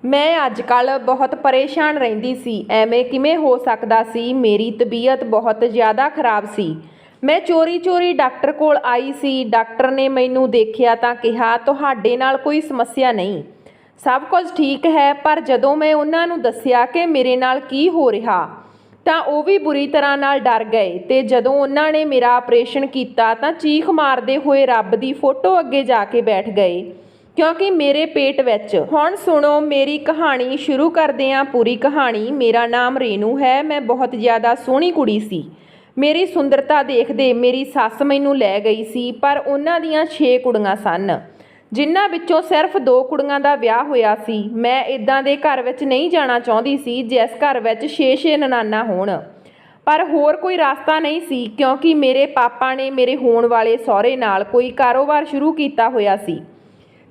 ਮੈਂ ਅੱਜ-ਕੱਲ੍ਹ ਬਹੁਤ ਪਰੇਸ਼ਾਨ ਰਹਿੰਦੀ ਸੀ। ਐਵੇਂ ਕਿਵੇਂ ਹੋ ਸਕਦਾ ਸੀ? ਮੇਰੀ ਤਬੀਅਤ ਬਹੁਤ ਜ਼ਿਆਦਾ ਖਰਾਬ ਸੀ। ਮੈਂ ਚੋਰੀ-ਚੋਰੀ ਡਾਕਟਰ ਕੋਲ ਆਈ ਸੀ। ਡਾਕਟਰ ਨੇ ਮੈਨੂੰ ਦੇਖਿਆ ਤਾਂ ਕਿਹਾ, ਤੁਹਾਡੇ ਨਾਲ ਕੋਈ ਸਮੱਸਿਆ ਨਹੀਂ, ਸਭ ਕੁਝ ਠੀਕ ਹੈ। ਪਰ ਜਦੋਂ ਮੈਂ ਉਹਨਾਂ ਨੂੰ ਦੱਸਿਆ ਕਿ ਮੇਰੇ ਨਾਲ ਕੀ ਹੋ ਰਿਹਾ, ਤਾਂ ਉਹ ਵੀ ਬੁਰੀ ਤਰ੍ਹਾਂ ਨਾਲ ਡਰ ਗਏ ਤੇ ਜਦੋਂ ਉਹਨਾਂ ਨੇ ਮੇਰਾ ਆਪਰੇਸ਼ਨ ਕੀਤਾ ਤਾਂ ਚੀਖ ਮਾਰਦੇ ਹੋਏ ਰੱਬ ਦੀ ਫੋਟੋ ਅੱਗੇ ਜਾ ਕੇ ਬੈਠ ਗਏ, ਕਿਉਂਕਿ ਮੇਰੇ ਪੇਟ ਵਿੱਚ। ਹੁਣ ਸੁਣੋ ਮੇਰੀ ਕਹਾਣੀ। ਸ਼ੁਰੂ ਕਰਦੇ ਹਾਂ ਪੂਰੀ ਕਹਾਣੀ। ਮੇਰਾ ਨਾਮ ਰੇਨੂ ਹੈ। ਮੈਂ ਬਹੁਤ ਜ਼ਿਆਦਾ ਸੋਹਣੀ ਕੁੜੀ ਸੀ। ਮੇਰੀ ਸੁੰਦਰਤਾ ਦੇਖਦੇ ਮੇਰੀ ਸੱਸ ਮੈਨੂੰ ਲੈ ਗਈ ਸੀ, ਪਰ ਉਹਨਾਂ ਦੀਆਂ 6 ਕੁੜੀਆਂ ਸਨ, ਜਿਨ੍ਹਾਂ ਵਿੱਚੋਂ ਸਿਰਫ 2 ਕੁੜੀਆਂ ਦਾ ਵਿਆਹ ਹੋਇਆ ਸੀ। ਮੈਂ ਇੱਦਾਂ ਦੇ ਘਰ ਵਿੱਚ ਨਹੀਂ ਜਾਣਾ ਚਾਹੁੰਦੀ ਸੀ ਜਿਸ ਘਰ ਵਿੱਚ 6-6 ਨਨਾਣਾਂ ਹੋਣ, ਪਰ ਹੋਰ ਕੋਈ ਰਸਤਾ ਨਹੀਂ ਸੀ, ਕਿਉਂਕਿ ਮੇਰੇ ਪਾਪਾ ਨੇ ਮੇਰੇ ਹੋਣ ਵਾਲੇ ਸਹੁਰੇ ਨਾਲ ਕੋਈ ਕਾਰੋਬਾਰ ਸ਼ੁਰੂ ਕੀਤਾ ਹੋਇਆ ਸੀ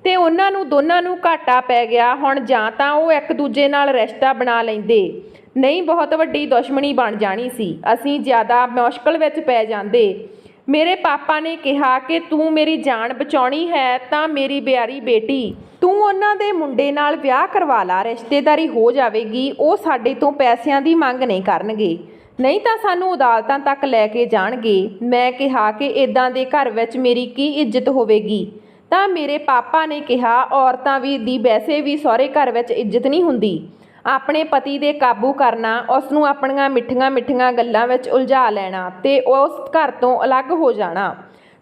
ਤੇ ਉਹਨਾਂ ਨੂੰ ਦੋਨਾਂ ਨੂੰ ਘਾਟਾ ਪੈ ਗਿਆ। ਹੁਣ ਜਾਂ ਤਾਂ ਉਹ ਇੱਕ ਦੂਜੇ ਨਾਲ ਰਿਸ਼ਤਾ ਬਣਾ ਲੈਂਦੇ, ਨਹੀਂ ਬਹੁਤ ਵੱਡੀ ਦੁਸ਼ਮਣੀ ਬਣ ਜਾਣੀ ਸੀ। ਅਸੀਂ ਜ਼ਿਆਦਾ ਮੁਸ਼ਕਲ ਵਿੱਚ ਪੈ ਜਾਂਦੇ। ਮੇਰੇ ਪਾਪਾ ਨੇ ਕਿਹਾ ਕਿ ਤੂੰ ਮੇਰੀ ਜਾਨ ਬਚਾਉਣੀ ਹੈ ਤਾਂ ਮੇਰੀ ਪਿਆਰੀ ਬੇਟੀ, ਤੂੰ ਉਹਨਾਂ ਦੇ ਮੁੰਡੇ ਨਾਲ ਵਿਆਹ ਕਰਵਾ ਲਾ, ਰਿਸ਼ਤੇਦਾਰੀ ਹੋ ਜਾਵੇਗੀ। ਉਹ ਸਾਡੇ ਤੋਂ ਪੈਸਿਆਂ ਦੀ ਮੰਗ ਨਹੀਂ ਕਰਨਗੇ, ਨਹੀਂ ਤਾਂ ਸਾਨੂੰ ਅਦਾਲਤਾਂ ਤੱਕ ਲੈ ਕੇ ਜਾਣਗੇ। ਮੈਂ ਕਿਹਾ ਕਿ ਇੱਦਾਂ ਦੇ ਘਰ ਵਿੱਚ ਮੇਰੀ ਕੀ ਇੱਜ਼ਤ ਹੋਵੇਗੀ? ਤਾਂ ਮੇਰੇ ਪਾਪਾ ਨੇ ਕਿਹਾ, ਔਰਤਾਂ ਦੀ ਵੈਸੇ ਵੀ ਸਹੁਰੇ ਘਰ ਵਿੱਚ ਇੱਜ਼ਤ ਨਹੀਂ ਹੁੰਦੀ। ਆਪਣੇ ਪਤੀ ਦੇ ਕਾਬੂ ਕਰਨਾ, ਉਸ ਨੂੰ ਆਪਣੀਆਂ ਮਿੱਠੀਆਂ-ਮਿੱਠੀਆਂ ਗੱਲਾਂ ਵਿੱਚ ਉਲਝਾ ਲੈਣਾ ਤੇ ਉਸ ਘਰ ਤੋਂ ਅਲੱਗ ਹੋ ਜਾਣਾ,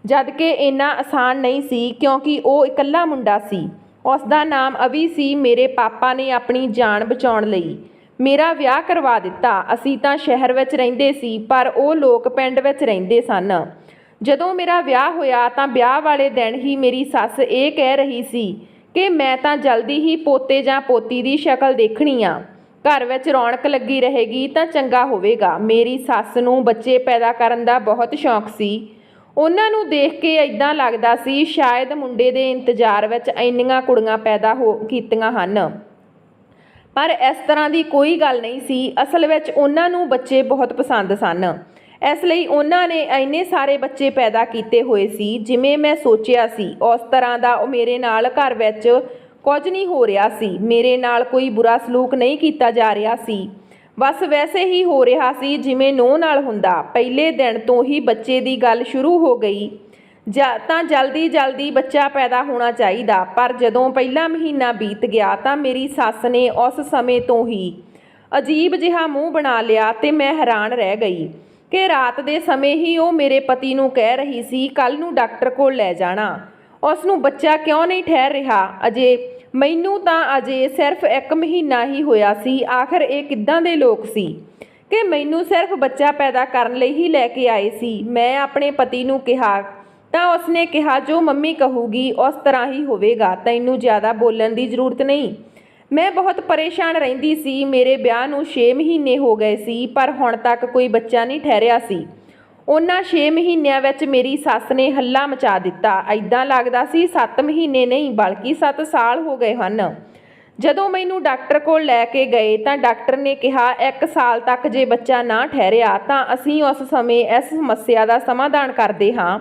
ਜਦ ਕਿ ਇੰਨਾ ਆਸਾਨ ਨਹੀਂ ਸੀ, ਕਿਉਂਕਿ ਉਹ ਇਕੱਲਾ ਮੁੰਡਾ ਸੀ। ਉਸ ਦਾ ਨਾਮ ਅਵੀ ਸੀ। ਮੇਰੇ ਪਾਪਾ ਨੇ ਆਪਣੀ ਜਾਨ ਬਚਾਉਣ ਲਈ ਮੇਰਾ ਵਿਆਹ ਕਰਵਾ ਦਿੱਤਾ। ਅਸੀਂ ਤਾਂ ਸ਼ਹਿਰ ਵਿੱਚ ਰਹਿੰਦੇ ਸੀ, ਪਰ ਉਹ ਲੋਕ ਪਿੰਡ ਵਿੱਚ ਰਹਿੰਦੇ ਸਨ। ਜਦੋਂ ਮੇਰਾ ਵਿਆਹ ਹੋਇਆ ਤਾਂ ਵਿਆਹ ਵਾਲੇ ਦਿਨ ਹੀ ਮੇਰੀ ਸੱਸ ਇਹ ਕਹਿ ਰਹੀ ਸੀ ਕਿ ਮੈਂ ਤਾਂ ਜਲਦੀ ਹੀ ਪੋਤੇ ਜਾਂ ਪੋਤੀ ਦੀ ਸ਼ਕਲ ਦੇਖਣੀ ਆ, ਘਰ ਵਿੱਚ ਰੌਣਕ ਲੱਗੀ ਰਹੇਗੀ ਤਾਂ ਚੰਗਾ ਹੋਵੇਗਾ। ਮੇਰੀ ਸੱਸ ਨੂੰ ਬੱਚੇ ਪੈਦਾ ਕਰਨ ਦਾ ਬਹੁਤ ਸ਼ੌਂਕ ਸੀ। ਉਹਨਾਂ ਨੂੰ ਦੇਖ ਕੇ ਇੱਦਾਂ ਲੱਗਦਾ ਸੀ ਸ਼ਾਇਦ ਮੁੰਡੇ ਦੇ ਇੰਤਜ਼ਾਰ ਵਿੱਚ ਇੰਨੀਆਂ ਕੁੜੀਆਂ ਪੈਦਾ ਕੀਤੀਆਂ ਹਨ, ਪਰ ਇਸ ਤਰ੍ਹਾਂ ਦੀ ਕੋਈ ਗੱਲ ਨਹੀਂ ਸੀ। ਅਸਲ ਵਿੱਚ ਉਹਨਾਂ ਨੂੰ ਬੱਚੇ ਬਹੁਤ ਪਸੰਦ ਸਨ, ਇਸ ਲਈ ਉਹਨਾਂ ਨੇ ਇੰਨੇ ਸਾਰੇ ਬੱਚੇ ਪੈਦਾ ਕੀਤੇ ਹੋਏ ਸੀ। ਜਿਵੇਂ ਮੈਂ ਸੋਚਿਆ ਸੀ ਉਸ ਤਰ੍ਹਾਂ ਦਾ ਮੇਰੇ ਨਾਲ ਘਰ ਵਿੱਚ ਕੁਝ ਨਹੀਂ ਹੋ ਰਿਹਾ ਸੀ। ਮੇਰੇ ਨਾਲ ਕੋਈ ਬੁਰਾ ਸਲੂਕ ਨਹੀਂ ਕੀਤਾ ਜਾ ਰਿਹਾ ਸੀ, ਬਸ ਵੈਸੇ ਹੀ ਹੋ ਰਿਹਾ ਸੀ ਜਿਵੇਂ ਨੂੰਹ ਨਾਲ ਹੁੰਦਾ। ਪਹਿਲੇ ਦਿਨ ਤੋਂ ਹੀ ਬੱਚੇ ਦੀ ਗੱਲ ਸ਼ੁਰੂ ਹੋ ਗਈ। ਤਾਂ ਜਲਦੀ ਬੱਚਾ ਪੈਦਾ ਹੋਣਾ ਚਾਹੀਦਾ, ਪਰ ਜਦੋਂ ਪਹਿਲਾ ਮਹੀਨਾ ਬੀਤ ਗਿਆ ਤਾਂ ਮੇਰੀ ਸੱਸ ਨੇ ਉਸ ਸਮੇਂ ਤੋਂ ਹੀ ਅਜੀਬ ਜਿਹਾ ਮੂੰਹ ਬਣਾ ਲਿਆ ਤੇ ਮੈਂ ਹੈਰਾਨ ਰਹਿ ਗਈ ਕਿ ਰਾਤ ਦੇ ਸਮੇਂ ਹੀ ਉਹ ਮੇਰੇ ਪਤੀ ਨੂੰ ਕਹਿ ਰਹੀ ਸੀ ਕੱਲ੍ਹ ਨੂੰ ਡਾਕਟਰ ਕੋਲ ਲੈ ਜਾਣਾ। ਉਸ ਨੂੰ ਬੱਚਾ ਕਿਉਂ ਨਹੀਂ ਠਹਿਰ ਰਿਹਾ? ਮੈਨੂੰ ਤਾਂ ਅਜੇ ਸਿਰਫ 1 ਮਹੀਨਾ ਹੀ ਹੋਇਆ ਸੀ। ਆਖਰ ਇਹ ਕਿੱਦਾਂ ਦੇ ਲੋਕ ਸੀ ਕਿ ਮੈਨੂੰ ਸਿਰਫ ਬੱਚਾ ਪੈਦਾ ਕਰਨ ਲਈ ਹੀ ਲੈ ਕੇ ਆਏ ਸੀ? ਮੈਂ ਆਪਣੇ ਪਤੀ ਨੂੰ ਕਿਹਾ ਤਾਂ ਉਸਨੇ ਕਿਹਾ ਜੋ ਮੰਮੀ ਕਹੂਗੀ ਉਸ ਤਰ੍ਹਾਂ ਹੀ ਹੋਵੇਗਾ, ਤੈਨੂੰ ਜ਼ਿਆਦਾ ਬੋਲਣ ਦੀ ਜ਼ਰੂਰਤ ਨਹੀਂ। ਮੈਂ ਬਹੁਤ ਪਰੇਸ਼ਾਨ ਰਹਿੰਦੀ ਸੀ। ਮੇਰੇ ਵਿਆਹ ਨੂੰ 6 ਮਹੀਨੇ ਹੋ ਗਏ ਸੀ, ਪਰ ਹੁਣ ਤੱਕ ਕੋਈ ਬੱਚਾ ਨਹੀਂ ਠਹਿਰਿਆ ਸੀ। ਉਹਨਾਂ 6 ਮਹੀਨਿਆਂ ਵਿੱਚ ਮੇਰੀ ਸੱਸ ਨੇ ਹੱਲਾ ਮਚਾ ਦਿੱਤਾ। ਇੱਦਾਂ ਲੱਗਦਾ ਸੀ 7 ਮਹੀਨੇ ਨਹੀਂ ਬਲਕਿ 7 ਸਾਲ ਹੋ ਗਏ ਹਨ। ਜਦੋਂ ਮੈਨੂੰ ਡਾਕਟਰ ਕੋਲ ਲੈ ਕੇ ਗਏ ਤਾਂ ਡਾਕਟਰ ਨੇ ਕਿਹਾ 1 ਸਾਲ ਤੱਕ ਜੇ ਬੱਚਾ ਨਾ ਠਹਿਰਿਆ ਤਾਂ ਅਸੀਂ ਉਸ ਸਮੇਂ ਇਸ ਸਮੱਸਿਆ ਦਾ ਸਮਾਧਾਨ ਕਰਦੇ ਹਾਂ।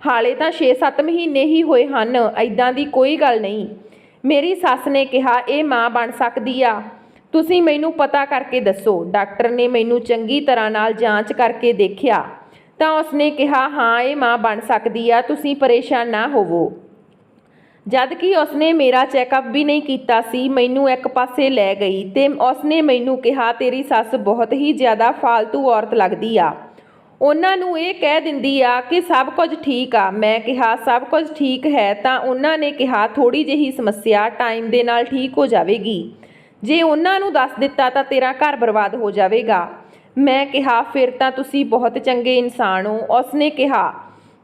ਹਾਲੇ ਤਾਂ 6-7 ਮਹੀਨੇ ਹੀ ਹੋਏ ਹਨ, ਇੱਦਾਂ ਦੀ ਕੋਈ ਗੱਲ ਨਹੀਂ। ਮੇਰੀ ਸੱਸ ਨੇ ਕਿਹਾ ਇਹ ਮਾਂ ਬਣ ਸਕਦੀ ਆ? ਤੁਸੀਂ ਮੈਨੂੰ ਪਤਾ ਕਰਕੇ ਦੱਸੋ। ਡਾਕਟਰ ਨੇ ਮੈਨੂੰ ਚੰਗੀ ਤਰ੍ਹਾਂ ਨਾਲ ਜਾਂਚ ਕਰਕੇ ਦੇਖਿਆ ਤਾਂ ਉਸਨੇ ਕਿਹਾ ਹਾਂ ਇਹ ਮਾਂ ਬਣ ਸਕਦੀ ਆ, ਤੁਸੀਂ ਪਰੇਸ਼ਾਨ ਨਾ ਹੋਵੋ। ਜਦ ਕਿ ਉਸਨੇ ਮੇਰਾ ਚੈੱਕਅਪ ਵੀ ਨਹੀਂ ਕੀਤਾ ਸੀ। ਮੈਨੂੰ ਇੱਕ ਪਾਸੇ ਲੈ ਗਈ ਤੇ ਉਸਨੇ ਮੈਨੂੰ ਕਿਹਾ ਤੇਰੀ ਸੱਸ ਬਹੁਤ ਹੀ ਜ਼ਿਆਦਾ ਫਾਲਤੂ ਔਰਤ ਲੱਗਦੀ ਆ, ਉਹਨਾਂ ਨੂੰ ਇਹ ਕਹਿ ਦਿੰਦੀ ਆ ਕਿ ਸਭ ਕੁਝ ਠੀਕ ਆ। ਮੈਂ ਕਿਹਾ ਸਭ ਕੁਝ ਠੀਕ ਹੈ, ਤਾਂ ਉਹਨਾਂ ਨੇ ਕਿਹਾ ਥੋੜ੍ਹੀ ਜਿਹੀ ਸਮੱਸਿਆ ਟਾਈਮ ਦੇ ਨਾਲ ਠੀਕ ਹੋ ਜਾਵੇਗੀ, ਜੇ ਉਹਨਾਂ ਨੂੰ ਦੱਸ ਦਿੱਤਾ ਤਾਂ ਤੇਰਾ ਘਰ ਬਰਬਾਦ ਹੋ ਜਾਵੇਗਾ। ਮੈਂ ਕਿਹਾ ਫਿਰ ਤਾਂ ਤੁਸੀਂ ਬਹੁਤ ਚੰਗੇ ਇਨਸਾਨ ਹੋ। ਉਸਨੇ ਕਿਹਾ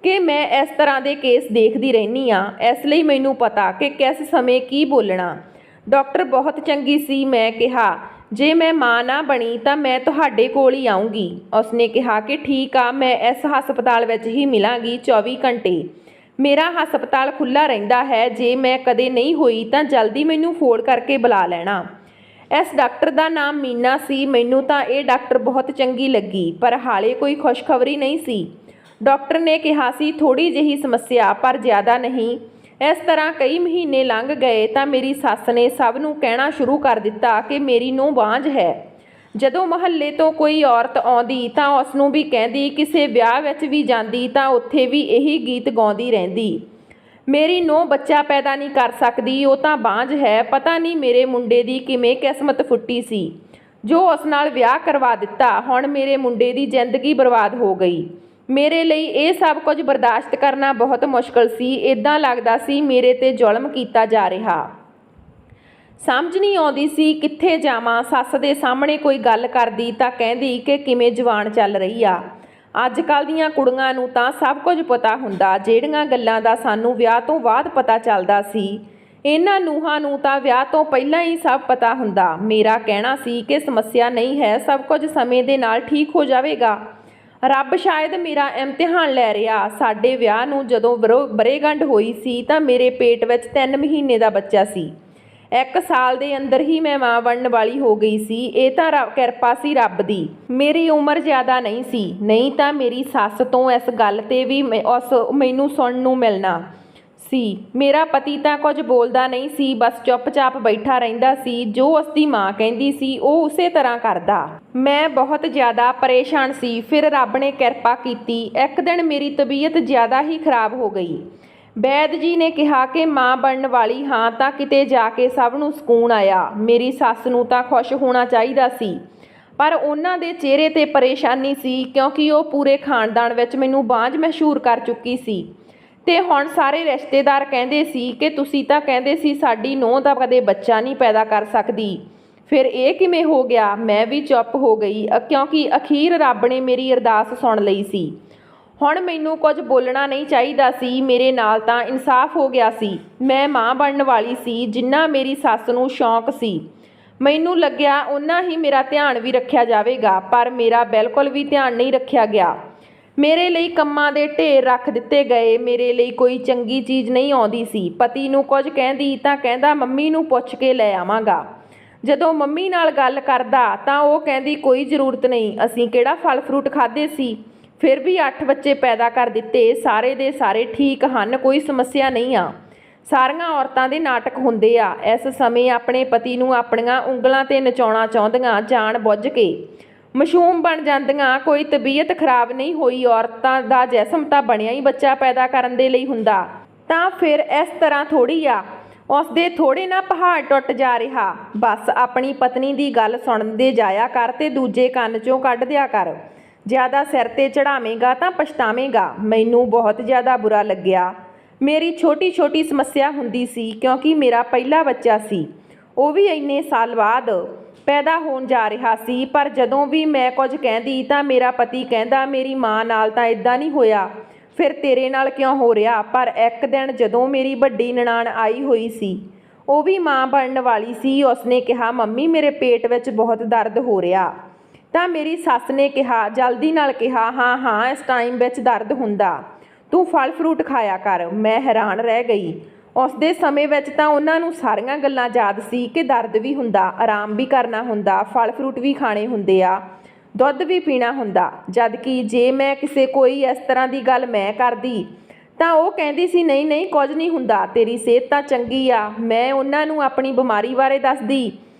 ਕਿ ਮੈਂ ਇਸ ਤਰ੍ਹਾਂ ਦੇ ਕੇਸ ਦੇਖਦੀ ਰਹਿੰਦੀ ਆ, ਇਸ ਲਈ ਮੈਨੂੰ ਪਤਾ ਕਿ ਕਿਸ ਸਮੇਂ ਕੀ ਬੋਲਣਾ। ਡਾਕਟਰ ਬਹੁਤ ਚੰਗੀ ਸੀ। ਮੈਂ ਕਿਹਾ ਜੇ ਮੈਂ ਮਾਂ ਨਾ ਬਣੀ ਤਾਂ ਮੈਂ ਤੁਹਾਡੇ ਕੋਲ ਹੀ ਆਊਂਗੀ। ਉਸਨੇ ਕਿਹਾ ਕਿ ਠੀਕ ਆ, ਮੈਂ ਇਸ ਹਸਪਤਾਲ ਵਿੱਚ ਹੀ ਮਿਲਾਂਗੀ 24 ਘੰਟੇ। ਮੇਰਾ ਹਸਪਤਾਲ ਖੁੱਲ੍ਹਾ ਰਹਿੰਦਾ ਹੈ, ਜੇ ਮੈਂ ਕਦੇ ਨਹੀਂ ਹੋਈ ਤਾਂ ਜਲਦੀ ਮੈਨੂੰ ਫੋਨ ਕਰਕੇ ਬੁਲਾ ਲੈਣਾ। ਇਸ ਡਾਕਟਰ ਦਾ ਨਾਮ ਮੀਨਾ ਸੀ। ਮੈਨੂੰ ਤਾਂ ਇਹ ਡਾਕਟਰ ਬਹੁਤ ਚੰਗੀ ਲੱਗੀ, ਪਰ ਹਾਲੇ ਕੋਈ ਖੁਸ਼ਖਬਰੀ ਨਹੀਂ ਸੀ। ਡਾਕਟਰ ਨੇ ਕਿਹਾ ਸੀ ਥੋੜ੍ਹੀ ਜਿਹੀ ਸਮੱਸਿਆ, ਪਰ ਜ਼ਿਆਦਾ ਨਹੀਂ। ਇਸ ਤਰ੍ਹਾਂ ਕਈ ਮਹੀਨੇ ਲੰਘ ਗਏ ਤਾਂ ਮੇਰੀ ਸੱਸ ਨੇ ਸਭ ਨੂੰ ਕਹਿਣਾ ਸ਼ੁਰੂ ਕਰ ਦਿੱਤਾ ਕਿ ਮੇਰੀ ਨੂੰਹ ਬਾਂਝ ਹੈ। ਜਦੋਂ ਮੁਹੱਲੇ ਤੋਂ ਕੋਈ ਔਰਤ ਆਉਂਦੀ ਤਾਂ ਉਸ ਨੂੰ ਵੀ ਕਹਿੰਦੀ, ਕਿਸੇ ਵਿਆਹ ਵਿੱਚ ਵੀ ਜਾਂਦੀ ਤਾਂ ਉੱਥੇ ਵੀ ਇਹੀ ਗੀਤ ਗਾਉਂਦੀ ਰਹਿੰਦੀ, ਮੇਰੀ ਨੂੰਹ ਬੱਚਾ ਪੈਦਾ ਨਹੀਂ ਕਰ ਸਕਦੀ, ਉਹ ਤਾਂ ਬਾਂਝ ਹੈ। ਪਤਾ ਨਹੀਂ ਮੇਰੇ ਮੁੰਡੇ ਦੀ ਕਿਵੇਂ ਕਿਸਮਤ ਫੁੱਟੀ ਸੀ ਜੋ ਉਸ ਨਾਲ ਵਿਆਹ ਕਰਵਾ ਦਿੱਤਾ। ਹੁਣ ਮੇਰੇ ਮੁੰਡੇ ਦੀ ਜ਼ਿੰਦਗੀ ਬਰਬਾਦ ਹੋ ਗਈ। ਮੇਰੇ ਲਈ ਇਹ ਸਭ ਕੁਝ ਬਰਦਾਸ਼ਤ ਕਰਨਾ ਬਹੁਤ ਮੁਸ਼ਕਲ ਸੀ। ਇੱਦਾਂ ਲੱਗਦਾ ਸੀ ਮੇਰੇ ਤੇ ਜ਼ੁਲਮ ਕੀਤਾ ਜਾ ਰਿਹਾ। ਸਮਝ ਨਹੀਂ ਆਉਂਦੀ ਸੀ ਕਿੱਥੇ ਜਾਵਾਂ। ਸੱਸ ਦੇ ਸਾਹਮਣੇ ਕੋਈ ਗੱਲ ਕਰਦੀ ਤਾਂ ਕਹਿੰਦੀ ਕਿ ਕਿਵੇਂ ਜਵਾਨ ਚੱਲ ਰਹੀ ਆ। ਅੱਜ ਕੱਲ੍ਹ ਦੀਆਂ ਕੁੜੀਆਂ ਨੂੰ ਤਾਂ ਸਭ ਕੁਝ ਪਤਾ ਹੁੰਦਾ, ਜਿਹੜੀਆਂ ਗੱਲਾਂ ਦਾ ਸਾਨੂੰ ਵਿਆਹ ਤੋਂ ਬਾਅਦ ਪਤਾ ਚੱਲਦਾ ਸੀ ਇਹਨਾਂ ਨੂੰਹਾਂ ਨੂੰ ਤਾਂ ਵਿਆਹ ਤੋਂ ਪਹਿਲਾਂ ਹੀ ਸਭ ਪਤਾ ਹੁੰਦਾ। ਮੇਰਾ ਕਹਿਣਾ ਸੀ ਕਿ ਸਮੱਸਿਆ ਨਹੀਂ ਹੈ, ਸਭ ਕੁਝ ਸਮੇਂ ਦੇ ਨਾਲ ਠੀਕ ਹੋ ਜਾਵੇਗਾ। ਰੱਬ ਸ਼ਾਇਦ ਮੇਰਾ ਇਮਤਿਹਾਨ ਲੈ ਰਿਹਾ। ਸਾਡੇ ਵਿਆਹ ਨੂੰ ਜਦੋਂ ਵਰ੍ਹੇਗੰਢ ਹੋਈ ਸੀ ਤਾਂ ਮੇਰੇ ਪੇਟ ਵਿੱਚ 3 ਮਹੀਨੇ ਦਾ ਬੱਚਾ ਸੀ। 1 ਸਾਲ ਦੇ ਅੰਦਰ ਹੀ ਮੈਂ ਮਾਂ ਬਣਨ ਵਾਲੀ ਹੋ ਗਈ ਸੀ। ਇਹ ਤਾਂ ਕਿਰਪਾ ਸੀ ਰੱਬ ਦੀ। ਮੇਰੀ ਉਮਰ ਜ਼ਿਆਦਾ ਨਹੀਂ ਸੀ, ਨਹੀਂ ਤਾਂ ਮੇਰੀ ਸੱਸ ਤੋਂ ਇਸ ਗੱਲ 'ਤੇ ਵੀ ਮੈਨੂੰ ਸੁਣਨ ਨੂੰ ਮਿਲਣਾ ਸੀ। ਮੇਰਾ ਪਤੀ ਤਾਂ ਕੁਝ ਬੋਲਦਾ ਨਹੀਂ ਸੀ, ਬਸ ਚੁੱਪਚਾਪ ਬੈਠਾ ਰਹਿੰਦਾ ਸੀ। ਜੋ ਉਸ ਦੀ ਮਾਂ ਕਹਿੰਦੀ ਸੀ ਉਹ ਉਸੇ ਤਰ੍ਹਾਂ ਕਰਦਾ। ਮੈਂ ਬਹੁਤ ਜ਼ਿਆਦਾ ਪਰੇਸ਼ਾਨ ਸੀ। ਫਿਰ ਰੱਬ ਨੇ ਕਿਰਪਾ ਕੀਤੀ। ਇੱਕ ਦਿਨ ਮੇਰੀ ਤਬੀਅਤ ਜ਼ਿਆਦਾ ਹੀ ਖਰਾਬ ਹੋ ਗਈ। ਵੈਦ ਜੀ ਨੇ ਕਿਹਾ ਕਿ ਮਾਂ ਬਣਨ ਵਾਲੀ ਹਾਂ ਤਾਂ ਕਿਤੇ ਜਾ ਕੇ ਸਭ ਨੂੰ ਸਕੂਨ ਆਇਆ। ਮੇਰੀ ਸੱਸ ਨੂੰ ਤਾਂ ਖੁਸ਼ ਹੋਣਾ ਚਾਹੀਦਾ ਸੀ, ਪਰ ਉਹਨਾਂ ਦੇ ਚਿਹਰੇ 'ਤੇ ਪਰੇਸ਼ਾਨੀ ਸੀ, ਕਿਉਂਕਿ ਉਹ ਪੂਰੇ ਖਾਨਦਾਨ ਵਿੱਚ ਮੈਨੂੰ ਬਾਂਝ ਮਸ਼ਹੂਰ ਕਰ ਚੁੱਕੀ ਸੀ ਤੇ ਹੁਣ ਸਾਰੇ ਰਿਸ਼ਤੇਦਾਰ ਕਹਿੰਦੇ ਸੀ ਕਿ ਤੁਸੀਂ ਤਾਂ ਕਹਿੰਦੇ ਸੀ ਸਾਡੀ ਨੂੰਹ ਦਾ ਕਦੇ ਬੱਚਾ ਨਹੀਂ ਪੈਦਾ ਕਰ ਸਕਦੀ, ਫਿਰ ਇਹ ਕਿਵੇਂ ਹੋ ਗਿਆ। ਮੈਂ ਵੀ ਚੁੱਪ ਹੋ ਗਈ, ਕਿਉਂਕਿ ਅਖੀਰ ਰੱਬ ਨੇ ਮੇਰੀ ਅਰਦਾਸ ਸੁਣ ਲਈ ਸੀ। ਹੁਣ ਮੈਨੂੰ ਕੁਝ ਬੋਲਣਾ ਨਹੀਂ ਚਾਹੀਦਾ ਸੀ। ਮੇਰੇ ਨਾਲ ਤਾਂ ਇਨਸਾਫ ਹੋ ਗਿਆ ਸੀ। ਮੈਂ ਮਾਂ ਬਣਨ ਵਾਲੀ ਸੀ ਜਿੰਨਾ ਮੇਰੀ ਸੱਸ ਨੂੰ ਸ਼ੌਂਕ ਸੀ। ਮੈਨੂੰ ਲੱਗਿਆ ਓਨਾ ਹੀ ਮੇਰਾ ਧਿਆਨ ਵੀ ਰੱਖਿਆ ਜਾਵੇਗਾ, ਪਰ ਮੇਰਾ ਬਿਲਕੁਲ ਵੀ ਧਿਆਨ ਨਹੀਂ ਰੱਖਿਆ ਗਿਆ। ਮੇਰੇ ਲਈ ਕੰਮਾਂ ਦੇ ਢੇਰ ਰੱਖ ਦਿੱਤੇ ਗਏ। ਮੇਰੇ ਲਈ ਕੋਈ ਚੰਗੀ ਚੀਜ਼ ਨਹੀਂ ਆਉਂਦੀ ਸੀ। ਪਤੀ ਨੂੰ ਕੁਝ ਕਹਿੰਦੀ ਤਾਂ ਕਹਿੰਦਾ ਮੰਮੀ ਨੂੰ ਪੁੱਛ ਕੇ ਲੈ ਆਵਾਂਗਾ। ਜਦੋਂ ਮੰਮੀ ਨਾਲ ਗੱਲ ਕਰਦਾ ਤਾਂ ਉਹ ਕਹਿੰਦੀ ਕੋਈ ਜ਼ਰੂਰਤ ਨਹੀਂ, ਅਸੀਂ ਕਿਹੜਾ ਫਲ ਫਰੂਟ ਖਾਧੇ ਸੀ। ਫਿਰ ਵੀ 8 ਬੱਚੇ ਪੈਦਾ ਕਰ ਦਿੱਤੇ। ਸਾਰੇ ਦੇ ਸਾਰੇ ਠੀਕ ਹਨ, ਕੋਈ ਸਮੱਸਿਆ ਨਹੀਂ ਆ। ਸਾਰੀਆਂ ਔਰਤਾਂ ਦੇ ਨਾਟਕ ਹੁੰਦੇ ਆ। ਇਸ ਸਮੇਂ ਆਪਣੇ ਪਤੀ ਨੂੰ ਆਪਣੀਆਂ ਉਂਗਲਾਂ 'ਤੇ ਨਚਾਉਣਾ ਚਾਹੁੰਦੀਆਂ, ਜਾਣ ਬੁੱਝ ਕੇ ਮਾਸੂਮ ਬਣ ਜਾਂਦੀਆਂ। ਕੋਈ ਤਬੀਅਤ ਖਰਾਬ ਨਹੀਂ ਹੋਈ। ਔਰਤਾਂ ਦਾ ਜਿਸਮ ਤਾਂ ਬਣਿਆ ਹੀ ਬੱਚਾ ਪੈਦਾ ਕਰਨ ਦੇ ਲਈ ਹੁੰਦਾ। ਤਾਂ ਫਿਰ ਇਸ ਤਰ੍ਹਾਂ ਥੋੜ੍ਹੀ ਆ, ਉਸਦੇ ਥੋੜ੍ਹੇ ਨਾ ਪਹਾੜ ਟੁੱਟ ਜਾ ਰਿਹਾ। ਬਸ ਆਪਣੀ ਪਤਨੀ ਦੀ ਗੱਲ ਸੁਣਦੇ ਜਾਇਆ ਕਰ ਤੇ ਦੂਜੇ ਕੰਨ 'ਚੋਂ ਕੱਢ ਦਿਆ ਕਰ। ਜ਼ਿਆਦਾ ਸਿਰ 'ਤੇ ਚੜ੍ਹਾਵੇਂਗਾ ਤਾਂ ਪਛਤਾਵੇਂਗਾ। ਮੈਨੂੰ ਬਹੁਤ ਜ਼ਿਆਦਾ ਬੁਰਾ ਲੱਗਿਆ। ਮੇਰੀ ਛੋਟੀ ਛੋਟੀ ਸਮੱਸਿਆ ਹੁੰਦੀ ਸੀ, ਕਿਉਂਕਿ ਮੇਰਾ ਪਹਿਲਾ ਬੱਚਾ ਸੀ, ਉਹ ਵੀ ਇੰਨੇ ਸਾਲ ਬਾਅਦ ਪੈਦਾ ਹੋਣ ਜਾ ਰਿਹਾ ਸੀ। ਪਰ ਜਦੋਂ ਵੀ ਮੈਂ ਕੁਝ ਕਹਿੰਦੀ ਤਾਂ ਮੇਰਾ ਪਤੀ ਕਹਿੰਦਾ ਮੇਰੀ ਮਾਂ ਨਾਲ ਤਾਂ ਇਦਾਂ ਨਹੀਂ ਹੋਇਆ, ਫਿਰ ਤੇਰੇ ਨਾਲ ਕਿਉਂ ਹੋ ਰਿਹਾ। ਪਰ ਇੱਕ ਦਿਨ ਜਦੋਂ ਮੇਰੀ ਵੱਡੀ ਨਨਾਣ ਆਈ ਹੋਈ ਸੀ, ਉਹ ਵੀ ਮਾਂ ਬਣਨ ਵਾਲੀ ਸੀ, ਉਸਨੇ ਕਿਹਾ ਮੰਮੀ ਮੇਰੇ ਪੇਟ ਵਿੱਚ ਬਹੁਤ ਦਰਦ ਹੋ ਰਿਹਾ। ਤਾਂ ਮੇਰੀ ਸੱਸ ਨੇ ਕਿਹਾ, ਜਲਦੀ ਨਾਲ ਕਿਹਾ, ਹਾਂ ਹਾਂ ਇਸ ਟਾਈਮ ਵਿੱਚ ਦਰਦ ਹੁੰਦਾ, ਤੂੰ ਫਲ ਫਰੂਟ ਖਾਇਆ ਕਰ। ਮੈਂ ਹੈਰਾਨ ਰਹਿ ਗਈ। ਉਸ ਦੇ ਸਮੇਂ ਵਿੱਚ ਤਾਂ ਉਹਨਾਂ ਨੂੰ ਸਾਰੀਆਂ ਗੱਲਾਂ ਯਾਦ ਸੀ ਕਿ ਦਰਦ ਵੀ ਹੁੰਦਾ, ਆਰਾਮ ਵੀ ਕਰਨਾ ਹੁੰਦਾ, ਫਲ ਫਰੂਟ ਵੀ ਖਾਣੇ ਹੁੰਦੇ ਆ, ਦੁੱਧ ਵੀ ਪੀਣਾ ਹੁੰਦਾ। ਜਦ ਕਿ ਜੇ ਮੈਂ ਕਿਸੇ ਕੋਈ ਇਸ ਤਰ੍ਹਾਂ ਦੀ ਗੱਲ ਮੈਂ ਕਰਦੀ ਤਾਂ ਉਹ ਕਹਿੰਦੀ ਸੀ ਨਹੀਂ ਨਹੀਂ ਕੁਝ ਨਹੀਂ ਹੁੰਦਾ, ਤੇਰੀ ਸਿਹਤ ਤਾਂ ਚੰਗੀ ਆ। ਮੈਂ ਉਹਨਾਂ ਨੂੰ ਆਪਣੀ ਬਿਮਾਰੀ ਬਾਰੇ ਦੱਸਦੀ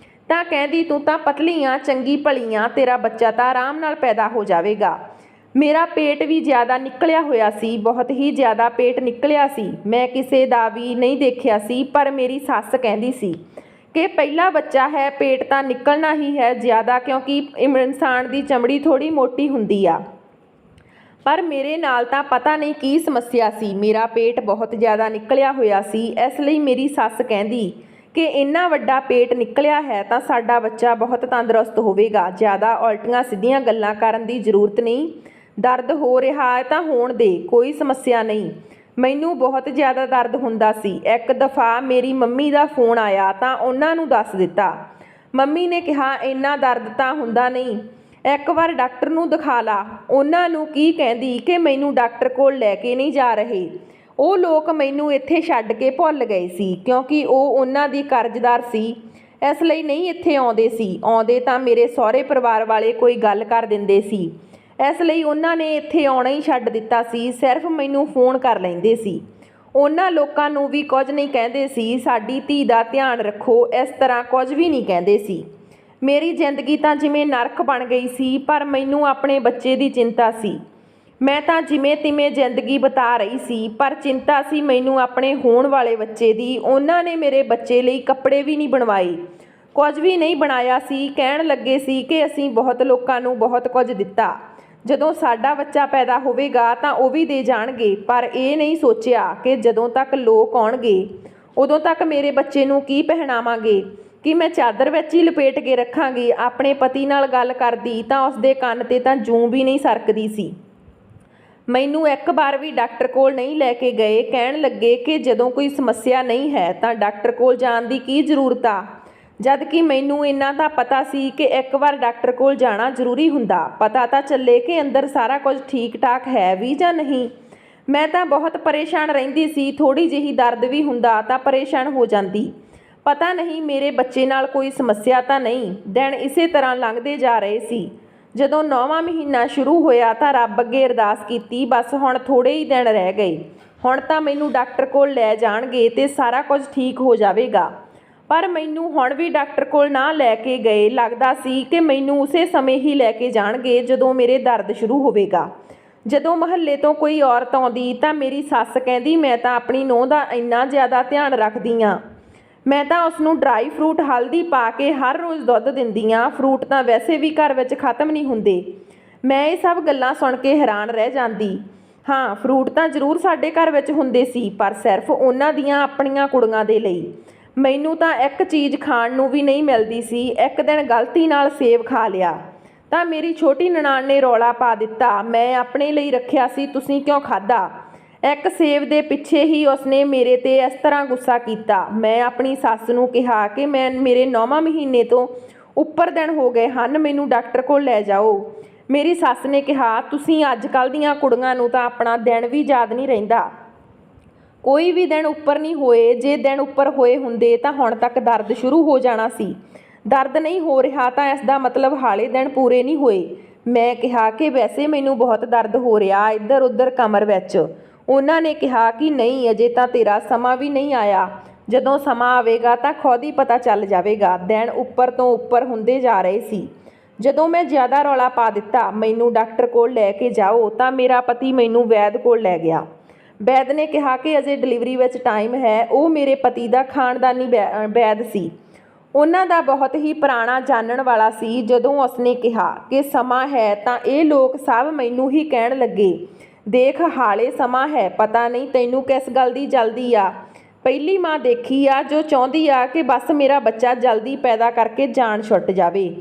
ਤਾਂ ਕਹਿੰਦੀ ਤੂੰ ਤਾਂ ਪਤਲੀ ਆ, ਚੰਗੀ ਭਲੀ ਆ, ਤੇਰਾ ਬੱਚਾ ਤਾਂ ਆਰਾਮ ਨਾਲ ਪੈਦਾ ਹੋ ਜਾਵੇਗਾ। ਮੇਰਾ ਪੇਟ ਵੀ ਜ਼ਿਆਦਾ ਨਿਕਲਿਆ ਹੋਇਆ ਸੀ, ਬਹੁਤ ਹੀ ਜ਼ਿਆਦਾ ਪੇਟ ਨਿਕਲਿਆ ਸੀ। ਮੈਂ ਕਿਸੇ ਦਾ ਵੀ ਨਹੀਂ ਦੇਖਿਆ ਸੀ, ਪਰ ਮੇਰੀ ਸੱਸ ਕਹਿੰਦੀ ਸੀ ਕਿ ਪਹਿਲਾ ਬੱਚਾ ਹੈ, ਪੇਟ ਤਾਂ ਨਿਕਲਣਾ ਹੀ ਹੈ ਜ਼ਿਆਦਾ, ਕਿਉਂਕਿ ਇਨਸਾਨ ਦੀ ਚਮੜੀ ਥੋੜ੍ਹੀ ਮੋਟੀ ਹੁੰਦੀ ਆ। ਪਰ ਮੇਰੇ ਨਾਲ ਤਾਂ ਪਤਾ ਨਹੀਂ ਕੀ ਸਮੱਸਿਆ ਸੀ, ਮੇਰਾ ਪੇਟ ਬਹੁਤ ਜ਼ਿਆਦਾ ਨਿਕਲਿਆ ਹੋਇਆ ਸੀ। ਇਸ ਲਈ ਮੇਰੀ ਸੱਸ ਕਹਿੰਦੀ ਕਿ ਇੰਨਾ ਵੱਡਾ ਪੇਟ ਨਿਕਲਿਆ ਹੈ ਤਾਂ ਸਾਡਾ ਬੱਚਾ ਬਹੁਤ ਤੰਦਰੁਸਤ ਹੋਵੇਗਾ। ਜ਼ਿਆਦਾ ਉਲਟੀਆਂ ਸਿੱਧੀਆਂ ਗੱਲਾਂ ਕਰਨ ਦੀ ਜ਼ਰੂਰਤ ਨਹੀਂ। ਦਰਦ ਹੋ ਰਿਹਾ ਹੈ ਤਾਂ ਹੋਣ ਦੇ, ਕੋਈ ਸਮੱਸਿਆ ਨਹੀਂ। ਮੈਨੂੰ ਬਹੁਤ ਜ਼ਿਆਦਾ ਦਰਦ ਹੁੰਦਾ ਸੀ। ਇੱਕ ਦਫਾ ਮੇਰੀ ਮੰਮੀ ਦਾ ਫੋਨ ਆਇਆ ਤਾਂ ਉਹਨਾਂ ਨੂੰ ਦੱਸ ਦਿੱਤਾ। ਮੰਮੀ ਨੇ ਕਿਹਾ ਇੰਨਾ ਦਰਦ ਤਾਂ ਹੁੰਦਾ ਨਹੀਂ, ਇੱਕ ਵਾਰ ਡਾਕਟਰ ਨੂੰ ਦਿਖਾ ਲਾ। ਉਹਨਾਂ ਨੂੰ ਕੀ ਕਹਿੰਦੀ ਕਿ ਮੈਨੂੰ ਡਾਕਟਰ ਕੋਲ ਲੈ ਕੇ ਨਹੀਂ ਜਾ ਰਹੇ। ਉਹ ਲੋਕ ਮੈਨੂੰ ਇੱਥੇ ਛੱਡ ਕੇ ਭੁੱਲ ਗਏ ਸੀ, ਕਿਉਂਕਿ ਉਹ ਉਹਨਾਂ ਦੀ ਕਰਜ਼ਦਾਰ ਸੀ, ਇਸ ਲਈ ਨਹੀਂ ਇੱਥੇ ਆਉਂਦੇ ਸੀ। ਆਉਂਦੇ ਤਾਂ ਮੇਰੇ ਸਹੁਰੇ ਪਰਿਵਾਰ ਵਾਲੇ ਕੋਈ ਗੱਲ ਕਰ ਦਿੰਦੇ ਸੀ, ਇਸ ਲਈ ਉਹਨਾਂ ਨੇ ਇੱਥੇ ਆਉਣਾ ਹੀ ਛੱਡ ਦਿੱਤਾ ਸੀ। ਸਿਰਫ ਮੈਨੂੰ ਫੋਨ ਕਰ ਲੈਂਦੇ ਸੀ। ਉਹਨਾਂ ਲੋਕਾਂ ਨੂੰ ਵੀ ਕੁਝ ਨਹੀਂ ਕਹਿੰਦੇ ਸੀ, ਸਾਡੀ ਧੀ ਦਾ ਧਿਆਨ ਰੱਖੋ, ਇਸ ਤਰ੍ਹਾਂ ਕੁਝ ਵੀ ਨਹੀਂ ਕਹਿੰਦੇ ਸੀ। ਮੇਰੀ ਜ਼ਿੰਦਗੀ ਤਾਂ ਜਿਵੇਂ ਨਰਕ ਬਣ ਗਈ ਸੀ, ਪਰ ਮੈਨੂੰ ਆਪਣੇ ਬੱਚੇ ਦੀ ਚਿੰਤਾ ਸੀ। ਮੈਂ ਤਾਂ ਜਿਵੇਂ ਤਿਵੇਂ ਜ਼ਿੰਦਗੀ ਬਿਤਾ ਰਹੀ ਸੀ, ਪਰ ਚਿੰਤਾ ਸੀ ਮੈਨੂੰ ਆਪਣੇ ਹੋਣ ਵਾਲੇ ਬੱਚੇ ਦੀ। ਉਹਨਾਂ ਨੇ ਮੇਰੇ ਬੱਚੇ ਲਈ ਕੱਪੜੇ ਵੀ ਨਹੀਂ ਬਣਵਾਏ, ਕੁਝ ਵੀ ਨਹੀਂ ਬਣਾਇਆ ਸੀ। ਕਹਿਣ ਲੱਗੇ ਸੀ ਕਿ ਅਸੀਂ ਬਹੁਤ ਲੋਕਾਂ ਨੂੰ ਬਹੁਤ ਕੁਝ ਦਿੱਤਾ, ਜਦੋਂ ਸਾਡਾ ਬੱਚਾ ਪੈਦਾ ਹੋਵੇਗਾ ਤਾਂ ਉਹ ਵੀ ਦੇ ਜਾਣਗੇ। ਪਰ ਇਹ ਨਹੀਂ ਸੋਚਿਆ ਕਿ ਜਦੋਂ ਤੱਕ ਲੋਕ ਆਉਣਗੇ ਉਦੋਂ ਤੱਕ ਮੇਰੇ ਬੱਚੇ ਨੂੰ ਕੀ ਪਹਿਨਾਵਾਂਗੇ, ਕਿ ਮੈਂ ਚਾਦਰ ਵਿੱਚ ਹੀ ਲਪੇਟ ਕੇ ਰੱਖਾਂਗੀ। ਆਪਣੇ ਪਤੀ ਨਾਲ ਗੱਲ ਕਰਦੀ ਤਾਂ ਉਸਦੇ ਕੰਨ 'ਤੇ ਤਾਂ ਜੂੰ ਵੀ ਨਹੀਂ ਸਰਕਦੀ ਸੀ। ਮੈਨੂੰ ਇੱਕ ਵਾਰ ਵੀ ਡਾਕਟਰ ਕੋਲ ਨਹੀਂ ਲੈ ਕੇ ਗਏ। ਕਹਿਣ ਲੱਗੇ ਕਿ ਜਦੋਂ ਕੋਈ ਸਮੱਸਿਆ ਨਹੀਂ ਹੈ ਤਾਂ ਡਾਕਟਰ ਕੋਲ ਜਾਣ ਦੀ ਕੀ ਜ਼ਰੂਰਤ ਆ, ਜਦ ਕਿ ਮੈਨੂੰ ਇੰਨਾ ਤਾਂ ਪਤਾ ਸੀ ਕਿ ਇੱਕ ਵਾਰ ਡਾਕਟਰ ਕੋਲ ਜਾਣਾ ਜ਼ਰੂਰੀ ਹੁੰਦਾ, ਪਤਾ ਤਾਂ ਚੱਲੇ ਕਿ ਅੰਦਰ ਸਾਰਾ ਕੁਝ ਠੀਕ ਠਾਕ ਹੈ ਵੀ ਜਾਂ ਨਹੀਂ। ਮੈਂ ਤਾਂ ਬਹੁਤ ਪਰੇਸ਼ਾਨ ਰਹਿੰਦੀ ਸੀ, ਥੋੜ੍ਹੀ ਜਿਹੀ ਦਰਦ ਵੀ ਹੁੰਦਾ ਤਾਂ ਪਰੇਸ਼ਾਨ ਹੋ ਜਾਂਦੀ। ਪਤਾ ਨਹੀਂ ਮੇਰੇ ਬੱਚੇ ਨਾਲ ਕੋਈ ਸਮੱਸਿਆ ਤਾਂ ਨਹੀਂ। ਦਿਨ ਇਸੇ ਤਰ੍ਹਾਂ ਲੰਘਦੇ ਜਾ ਰਹੇ ਸੀ। ਜਦੋਂ 9ਵਾਂ ਮਹੀਨਾ ਸ਼ੁਰੂ ਹੋਇਆ ਤਾਂ ਰੱਬ ਅੱਗੇ ਅਰਦਾਸ ਕੀਤੀ, ਬਸ ਹੁਣ ਥੋੜ੍ਹੇ ਹੀ ਦਿਨ ਰਹਿ ਗਏ, ਹੁਣ ਤਾਂ ਮੈਨੂੰ ਡਾਕਟਰ ਕੋਲ ਲੈ ਜਾਣਗੇ ਤੇ ਸਾਰਾ ਕੁਝ ਠੀਕ ਹੋ ਜਾਵੇਗਾ। ਪਰ ਮੈਨੂੰ ਹੁਣ ਵੀ ਡਾਕਟਰ ਕੋਲ ਨਾ ਲੈ ਕੇ ਗਏ। ਲੱਗਦਾ ਸੀ ਕਿ ਮੈਨੂੰ ਉਸੇ ਸਮੇਂ ਹੀ ਲੈ ਕੇ ਜਾਣਗੇ ਜਦੋਂ ਮੇਰੇ ਦਰਦ ਸ਼ੁਰੂ ਹੋਵੇਗਾ। ਜਦੋਂ ਮੁਹੱਲੇ ਤੋਂ ਕੋਈ ਔਰਤ ਆਉਂਦੀ ਤਾਂ ਮੇਰੀ ਸੱਸ ਕਹਿੰਦੀ, ਮੈਂ ਤਾਂ ਆਪਣੀ ਨੂੰਹ ਦਾ ਇੰਨਾ ਜ਼ਿਆਦਾ ਧਿਆਨ ਰੱਖਦੀ ਹਾਂ, ਮੈਂ ਤਾਂ ਉਸਨੂੰ ਡਰਾਈ ਫਰੂਟ ਹਲਦੀ ਪਾ ਕੇ ਹਰ ਰੋਜ਼ ਦੁੱਧ ਦਿੰਦੀ ਹਾਂ, ਫਰੂਟ ਤਾਂ ਵੈਸੇ ਵੀ ਘਰ ਵਿੱਚ ਖਤਮ ਨਹੀਂ ਹੁੰਦੇ। ਮੈਂ ਇਹ ਸਭ ਗੱਲਾਂ ਸੁਣ ਕੇ ਹੈਰਾਨ ਰਹਿ ਜਾਂਦੀ। ਹਾਂ, ਫਰੂਟ ਤਾਂ ਜ਼ਰੂਰ ਸਾਡੇ ਘਰ ਵਿੱਚ ਹੁੰਦੇ ਸੀ, ਪਰ ਸਿਰਫ ਉਹਨਾਂ ਦੀਆਂ ਆਪਣੀਆਂ ਕੁੜੀਆਂ ਦੇ ਲਈ। ਮੈਨੂੰ ਤਾਂ ਇੱਕ ਚੀਜ਼ ਖਾਣ ਨੂੰ ਵੀ ਨਹੀਂ ਮਿਲਦੀ ਸੀ। ਇੱਕ ਦਿਨ ਗਲਤੀ ਨਾਲ ਸੇਬ ਖਾ ਲਿਆ ਤਾਂ ਮੇਰੀ ਛੋਟੀ ਨਨਾਣ ਨੇ ਰੌਲਾ ਪਾ ਦਿੱਤਾ, ਮੈਂ ਆਪਣੇ ਲਈ ਰੱਖਿਆ ਸੀ, ਤੁਸੀਂ ਕਿਉਂ ਖਾਧਾ। ਇੱਕ ਸੇਬ ਦੇ ਪਿੱਛੇ ਹੀ ਉਸਨੇ ਮੇਰੇ 'ਤੇ ਇਸ ਤਰ੍ਹਾਂ ਗੁੱਸਾ ਕੀਤਾ। ਮੈਂ ਆਪਣੀ ਸੱਸ ਨੂੰ ਕਿਹਾ ਕਿ ਮੇਰੇ 9ਵਾਂ ਮਹੀਨੇ ਤੋਂ ਉੱਪਰ ਦਿਨ ਹੋ ਗਏ ਹਨ, ਮੈਨੂੰ ਡਾਕਟਰ ਕੋਲ ਲੈ ਜਾਓ। ਮੇਰੀ ਸੱਸ ਨੇ ਕਿਹਾ, ਤੁਸੀਂ ਅੱਜ ਕੱਲ੍ਹ ਦੀਆਂ ਕੁੜੀਆਂ ਨੂੰ ਤਾਂ ਆਪਣਾ ਦਿਨ ਵੀ ਯਾਦ ਨਹੀਂ ਰਹਿੰਦਾ, ਕੋਈ ਵੀ ਦਿਨ ਉੱਪਰ ਨਹੀਂ ਹੋਏ, ਜੇ ਦਿਨ ਉੱਪਰ ਹੋਏ ਹੁੰਦੇ ਤਾਂ ਹੁਣ ਤੱਕ ਦਰਦ ਸ਼ੁਰੂ ਹੋ ਜਾਣਾ ਸੀ। ਦਰਦ ਨਹੀਂ ਹੋ ਰਿਹਾ ਤਾਂ ਇਸ ਦਾ ਮਤਲਬ ਹਾਲੇ ਦਿਨ ਪੂਰੇ ਨਹੀਂ ਹੋਏ। ਮੈਂ ਕਿਹਾ ਕਿ ਵੈਸੇ ਮੈਨੂੰ ਬਹੁਤ ਦਰਦ ਹੋ ਰਿਹਾ ਇੱਧਰ ਉੱਧਰ ਕਮਰ ਵਿੱਚ। ਉਹਨਾਂ ਨੇ ਕਿਹਾ ਕਿ ਨਹੀਂ, ਅਜੇ ਤਾਂ ਤੇਰਾ ਸਮਾਂ ਵੀ ਨਹੀਂ ਆਇਆ, ਜਦੋਂ ਸਮਾਂ ਆਵੇਗਾ ਤਾਂ ਖੁਦ ਹੀ ਪਤਾ ਚੱਲ ਜਾਵੇਗਾ। ਦਿਨ ਉੱਪਰ ਤੋਂ ਉੱਪਰ ਹੁੰਦੇ ਜਾ ਰਹੇ ਸੀ। ਜਦੋਂ ਮੈਂ ਜ਼ਿਆਦਾ ਰੌਲਾ ਪਾ ਦਿੱਤਾ, ਮੈਨੂੰ ਡਾਕਟਰ ਕੋਲ ਲੈ ਕੇ ਜਾਓ, ਤਾਂ ਮੇਰਾ ਪਤੀ ਮੈਨੂੰ ਵੈਦ ਕੋਲ ਲੈ ਗਿਆ। ਵੈਦ ਨੇ ਕਿਹਾ ਕਿ ਅਜੇ ਡਿਲੀਵਰੀ ਵਿੱਚ ਟਾਈਮ ਹੈ। ਉਹ ਮੇਰੇ ਪਤੀ ਦਾ ਖਾਨਦਾਨੀ ਵੈਦ ਸੀ, ਉਹਨਾਂ ਦਾ ਬਹੁਤ ਹੀ ਪੁਰਾਣਾ ਜਾਣਨ ਵਾਲਾ ਸੀ। ਜਦੋਂ ਉਸਨੇ ਕਿਹਾ ਕਿ ਸਮਾਂ ਹੈ ਤਾਂ ਇਹ ਲੋਕ ਸਭ ਮੈਨੂੰ ਹੀ ਕਹਿਣ ਲੱਗੇ, ਦੇਖ ਹਾਲੇ ਸਮਾਂ ਹੈ, ਪਤਾ ਨਹੀਂ ਤੈਨੂੰ ਕਿਸ ਗੱਲ ਦੀ ਜਲਦੀ ਆ। ਪਹਿਲੀ ਮਾਂ ਦੇਖੀ ਆ ਜੋ ਚਾਹੁੰਦੀ ਆ ਕਿ ਬਸ ਮੇਰਾ ਬੱਚਾ ਜਲਦੀ ਪੈਦਾ ਕਰਕੇ ਜਾਨ ਛੁੱਟ ਜਾਵੇ।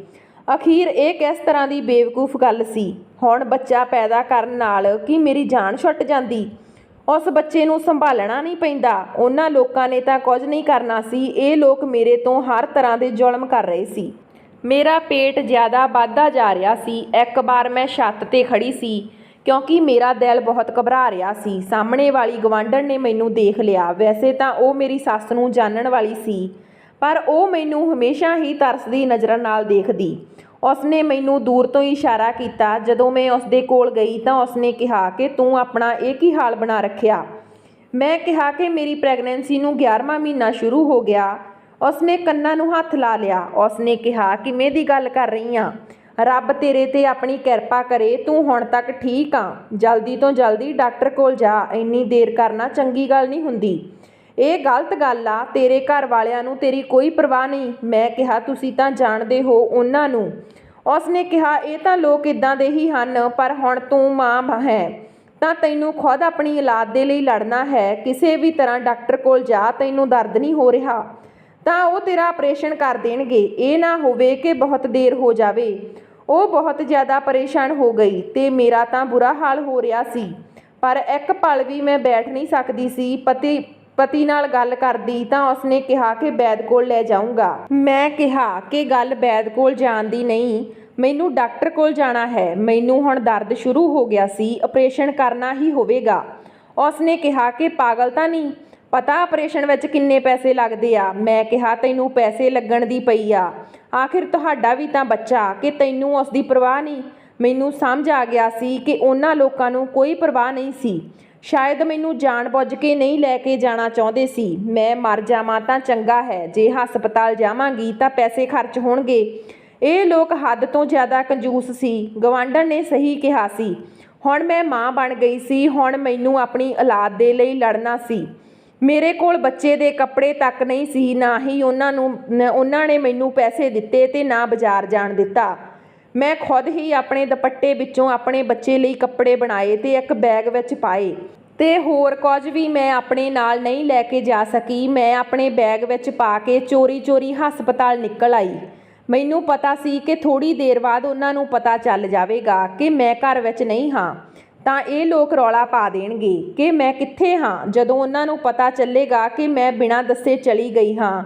ਅਖੀਰ ਇਹ ਕਿਸ ਤਰ੍ਹਾਂ ਦੀ ਬੇਵਕੂਫ ਗੱਲ ਸੀ। ਹੁਣ ਬੱਚਾ ਪੈਦਾ ਕਰਨ ਨਾਲ ਕੀ ਮੇਰੀ ਜਾਨ ਛੁੱਟ ਜਾਂਦੀ? ਉਸ ਬੱਚੇ ਨੂੰ ਸੰਭਾਲਣਾ ਨਹੀਂ ਪੈਂਦਾ? ਉਹਨਾਂ ਲੋਕਾਂ ਨੇ ਤਾਂ ਕੁਝ ਨਹੀਂ ਕਰਨਾ ਸੀ। ਇਹ ਲੋਕ ਮੇਰੇ ਤੋਂ ਹਰ ਤਰ੍ਹਾਂ ਦੇ ਜ਼ੁਲਮ ਕਰ ਰਹੇ ਸੀ। ਮੇਰਾ ਪੇਟ ਜ਼ਿਆਦਾ ਵੱਧਦਾ ਜਾ ਰਿਹਾ ਸੀ। ਇੱਕ ਵਾਰ ਮੈਂ ਛੱਤ 'ਤੇ ਖੜੀ ਸੀ ਕਿਉਂਕਿ ਮੇਰਾ ਦਿਲ ਬਹੁਤ ਘਬਰਾ ਰਿਹਾ ਸੀ। ਸਾਹਮਣੇ ਵਾਲੀ ਗਵਾਂਢਣ ਨੇ ਮੈਨੂੰ ਦੇਖ ਲਿਆ। ਵੈਸੇ ਤਾਂ ਉਹ ਮੇਰੀ ਸੱਸ ਨੂੰ ਜਾਣਨ ਵਾਲੀ ਸੀ, ਪਰ ਉਹ ਮੈਨੂੰ ਹਮੇਸ਼ਾ ਹੀ ਤਰਸਦੀ ਨਜ਼ਰਾਂ ਨਾਲ ਦੇਖਦੀ। ਉਸਨੇ ਮੈਨੂੰ ਦੂਰ ਤੋਂ ਇਸ਼ਾਰਾ ਕੀਤਾ। ਜਦੋਂ ਮੈਂ ਉਸਦੇ ਕੋਲ ਗਈ ਤਾਂ ਉਸਨੇ ਕਿਹਾ ਕਿ ਤੂੰ ਆਪਣਾ ਇਹ ਕੀ ਹਾਲ ਬਣਾ ਰੱਖਿਆ। ਮੈਂ ਕਿਹਾ ਕਿ ਮੇਰੀ ਪ੍ਰੈਗਨੈਂਸੀ ਨੂੰ 11ਵਾਂ ਮਹੀਨਾ ਸ਼ੁਰੂ ਹੋ ਗਿਆ। ਉਸਨੇ ਕੰਨਾਂ ਨੂੰ ਹੱਥ ਲਾ ਲਿਆ। ਉਸਨੇ ਕਿਹਾ, ਕਿਵੇਂ ਦੀ ਗੱਲ ਕਰ ਰਹੀ ਆ? ਰੱਬ ਤੇਰੇ 'ਤੇ ਆਪਣੀ ਕਿਰਪਾ ਕਰੇ, ਤੂੰ ਹੁਣ ਤੱਕ ਠੀਕ ਆ। ਜਲਦੀ ਤੋਂ ਜਲਦੀ ਡਾਕਟਰ ਕੋਲ ਜਾ, ਇੰਨੀ ਦੇਰ ਕਰਨਾ ਚੰਗੀ ਗੱਲ ਨਹੀਂ ਹੁੰਦੀ। ਇਹ ਗਲਤ ਗੱਲ ਆ। ਤੇਰੇ ਘਰ ਵਾਲਿਆਂ ਨੂੰ ਤੇਰੀ ਕੋਈ ਪਰਵਾਹ ਨਹੀਂ। ਮੈਂ ਕਿਹਾ, ਤੁਸੀਂ ਤਾਂ ਜਾਣਦੇ ਹੋ ਉਹਨਾਂ ਨੂੰ। ਉਸਨੇ ਕਿਹਾ, ਇਹ ਤਾਂ ਲੋਕ ਇਦਾਂ ਦੇ ਹੀ ਹਨ, ਪਰ ਹੁਣ ਤੂੰ ਮਾਂ ਹੈ ਤਾਂ ਤੈਨੂੰ ਖੁਦ ਆਪਣੀ ਔਲਾਦ ਦੇ ਲਈ ਲੜਨਾ ਹੈ। ਕਿਸੇ ਵੀ ਤਰ੍ਹਾਂ ਡਾਕਟਰ ਕੋਲ ਜਾ, ਤੈਨੂੰ ਦਰਦ ਨਹੀਂ ਹੋ ਰਿਹਾ ਤਾਂ ਉਹ ਤੇਰਾ ਆਪਰੇਸ਼ਨ ਕਰ ਦੇਣਗੇ। ਇਹ ਨਾ ਹੋਵੇ ਕਿ ਬਹੁਤ ਦੇਰ ਹੋ ਜਾਵੇ। ਉਹ ਬਹੁਤ ਜ਼ਿਆਦਾ ਪਰੇਸ਼ਾਨ ਹੋ ਗਈ ਤੇ ਮੇਰਾ ਤਾਂ ਬੁਰਾ ਹਾਲ ਹੋ ਰਿਹਾ ਸੀ, ਪਰ ਇੱਕ ਪਲ ਵੀ ਮੈਂ ਬੈਠ ਨਹੀਂ ਸਕਦੀ ਸੀ। ਪਤੀ ਨਾਲ ਗੱਲ ਕਰਦੀ ਤਾਂ ਉਸਨੇ ਕਿਹਾ ਕਿ ਵੈਦ ਕੋਲ ਲੈ ਜਾਊਂਗਾ। ਮੈਂ ਕਿਹਾ ਕਿ ਗੱਲ ਵੈਦ ਕੋਲ ਜਾਣ ਦੀ ਨਹੀਂ, ਮੈਨੂੰ ਡਾਕਟਰ ਕੋਲ ਜਾਣਾ ਹੈ। ਮੈਨੂੰ ਹੁਣ ਦਰਦ ਸ਼ੁਰੂ ਹੋ ਗਿਆ ਸੀ, ਆਪਰੇਸ਼ਨ ਕਰਨਾ ਹੀ ਹੋਵੇਗਾ। ਉਸਨੇ ਕਿਹਾ ਕਿ ਪਾਗਲ ਤਾਂ ਨਹੀਂ, ਪਤਾ ਆਪਰੇਸ਼ਨ ਵਿੱਚ ਕਿੰਨੇ ਪੈਸੇ ਲੱਗਦੇ ਆ। ਮੈਂ ਕਿਹਾ, ਤੈਨੂੰ ਪੈਸੇ ਲੱਗਣ ਦੀ ਪਈ ਆ, ਆਖਿਰ ਤੁਹਾਡਾ ਵੀ ਤਾਂ ਬੱਚਾ, ਕਿ ਤੈਨੂੰ ਉਸ ਦੀ ਪਰਵਾਹ ਨਹੀਂ। ਮੈਨੂੰ ਸਮਝ ਆ ਗਿਆ ਸੀ ਕਿ ਉਹਨਾਂ ਲੋਕਾਂ ਨੂੰ ਕੋਈ ਪਰਵਾਹ ਨਹੀਂ ਸੀ। ਸ਼ਾਇਦ ਮੈਨੂੰ ਜਾਣ-ਬੁੱਝ ਕੇ ਨਹੀਂ ਲੈ ਕੇ ਜਾਣਾ ਚਾਹੁੰਦੇ ਸੀ। ਮੈਂ ਮਰ ਜਾਵਾਂ ਤਾਂ ਚੰਗਾ ਹੈ, ਜੇ ਹਸਪਤਾਲ ਜਾਵਾਂਗੀ ਤਾਂ ਪੈਸੇ ਖਰਚ ਹੋਣਗੇ। ਇਹ ਲੋਕ ਹੱਦ ਤੋਂ ਜ਼ਿਆਦਾ ਕੰਜੂਸ ਸੀ। ਗਵਾਂਢਣ ਨੇ ਸਹੀ ਕਿਹਾ ਸੀ। ਹੁਣ ਮੈਂ ਮਾਂ ਬਣ ਗਈ ਸੀ। ਹੁਣ ਮੈਨੂੰ ਆਪਣੀ ਔਲਾਦ ਦੇ ਲਈ ਲੜਨਾ ਸੀ। ਮੇਰੇ ਕੋਲ ਬੱਚੇ ਦੇ ਕੱਪੜੇ ਤੱਕ ਨਹੀਂ ਸੀ। ਨਾ ਹੀ ਉਹਨਾਂ ਨੇ ਮੈਨੂੰ ਪੈਸੇ ਦਿੱਤੇ ਤੇ ਨਾ ਬਾਜ਼ਾਰ ਜਾਣ ਦਿੱਤਾ। ਮੈਂ ਖੁਦ ਹੀ ਆਪਣੇ ਦੁਪੱਟੇ ਵਿੱਚੋਂ ਆਪਣੇ ਬੱਚੇ ਲਈ ਕੱਪੜੇ ਬਣਾਏ ਤੇ ਇੱਕ ਬੈਗ ਵਿੱਚ ਪਾਏ ਤੇ ਹੋਰ ਕੁਝ ਵੀ ਮੈਂ ਆਪਣੇ ਨਾਲ ਨਹੀਂ ਲੈ ਕੇ ਜਾ ਸਕੀ। ਮੈਂ ਆਪਣੇ ਬੈਗ ਵਿੱਚ ਪਾ ਕੇ ਚੋਰੀ-ਚੋਰੀ ਹਸਪਤਾਲ ਨਿਕਲ ਆਈ। ਮੈਨੂੰ ਪਤਾ ਸੀ ਕਿ ਥੋੜ੍ਹੀ ਦੇਰ ਬਾਅਦ ਉਹਨਾਂ ਨੂੰ ਪਤਾ ਚੱਲ ਜਾਵੇਗਾ ਕਿ ਮੈਂ ਘਰ ਵਿੱਚ ਨਹੀਂ ਹਾਂ, ਤਾਂ ਇਹ ਲੋਕ ਰੌਲਾ ਪਾ ਦੇਣਗੇ ਕਿ ਮੈਂ ਕਿੱਥੇ ਹਾਂ। ਜਦੋਂ ਉਹਨਾਂ ਨੂੰ ਪਤਾ ਚੱਲੇਗਾ ਕਿ ਮੈਂ ਬਿਨਾਂ ਦੱਸੇ ਚਲੀ ਗਈ ਹਾਂ,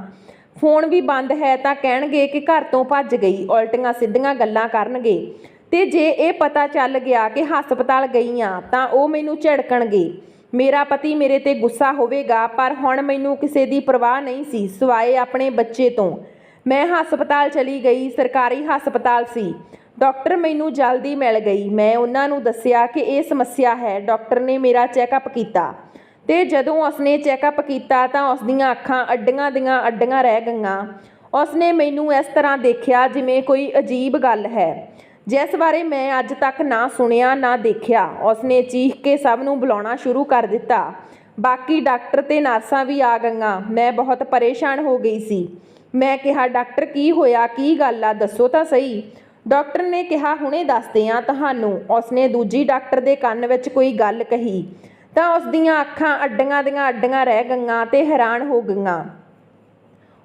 ਫੋਨ ਵੀ ਬੰਦ ਹੈ, ਤਾਂ ਕਹਿਣਗੇ ਕਿ ਘਰ ਤੋਂ ਭੱਜ ਗਈ, ਉਲਟੀਆਂ ਸਿੱਧੀਆਂ ਗੱਲਾਂ ਕਰਨਗੇ। ਤੇ ਜੇ ਇਹ ਪਤਾ ਚੱਲ ਗਿਆ ਕਿ ਹਸਪਤਾਲ ਗਈ ਹਾਂ ਤਾਂ ਉਹ ਮੈਨੂੰ ਝਿੜਕਣਗੇ। ਮੇਰਾ ਪਤੀ ਮੇਰੇ ਤੇ ਗੁੱਸਾ ਹੋਵੇਗਾ। ਪਰ ਹੁਣ ਮੈਨੂੰ ਕਿਸੇ ਦੀ ਪਰਵਾਹ ਨਹੀਂ ਸੀ ਸਿਵਾਏ ਆਪਣੇ ਬੱਚੇ ਤੋਂ। ਮੈਂ ਹਸਪਤਾਲ ਚਲੀ ਗਈ। ਸਰਕਾਰੀ ਹਸਪਤਾਲ ਸੀ। ਡਾਕਟਰ ਮੈਨੂੰ ਜਲਦੀ ਮਿਲ ਗਈ। ਮੈਂ ਉਹਨਾਂ ਨੂੰ ਦੱਸਿਆ ਕਿ ਇਹ ਸਮੱਸਿਆ ਹੈ। ਡਾਕਟਰ ਨੇ ਮੇਰਾ ਚੈੱਕਅਪ ਕੀਤਾ ਤੇ ਜਦੋਂ ਉਸਨੇ ਚੈੱਕਅਪ ਕੀਤਾ ਤਾਂ ਉਸਦੀਆਂ ਅੱਖਾਂ ਅੱਡੀਆਂ ਦੀਆਂ ਅੱਡੀਆਂ ਰਹਿ ਗਈਆਂ। ਉਸਨੇ ਮੈਨੂੰ ਇਸ ਤਰ੍ਹਾਂ ਦੇਖਿਆ ਜਿਵੇਂ ਕੋਈ ਅਜੀਬ ਗੱਲ ਹੈ, ਜਿਸ ਬਾਰੇ ਮੈਂ ਅੱਜ ਤੱਕ ਨਾ ਸੁਣਿਆ ਨਾ ਦੇਖਿਆ। ਉਸਨੇ ਚੀਖ ਕੇ ਸਭ ਨੂੰ ਬੁਲਾਉਣਾ ਸ਼ੁਰੂ ਕਰ ਦਿੱਤਾ। ਬਾਕੀ ਡਾਕਟਰ ਤੇ ਨਰਸਾਂ ਵੀ ਆ ਗਈਆਂ। ਮੈਂ ਬਹੁਤ ਪਰੇਸ਼ਾਨ ਹੋ ਗਈ ਸੀ। ਮੈਂ ਕਿਹਾ, ਡਾਕਟਰ ਕੀ ਹੋਇਆ, ਕੀ ਗੱਲ ਆ, ਦੱਸੋ ਤਾਂ ਸਹੀ। ਡਾਕਟਰ ਨੇ ਕਿਹਾ, ਹੁਣੇ ਦੱਸਦੇ ਹਾਂ ਤੁਹਾਨੂੰ। ਉਸਨੇ ਦੂਜੀ ਡਾਕਟਰ ਦੇ ਕੰਨ ਵਿੱਚ ਕੋਈ ਗੱਲ ਕਹੀ ਤਾਂ ਉਸਦੀਆਂ ਅੱਖਾਂ ਅੱਡੀਆਂ ਦੀਆਂ ਅੱਡੀਆਂ ਰਹਿ ਗਈਆਂ ਤੇ ਹੈਰਾਨ ਹੋ ਗਈਆਂ।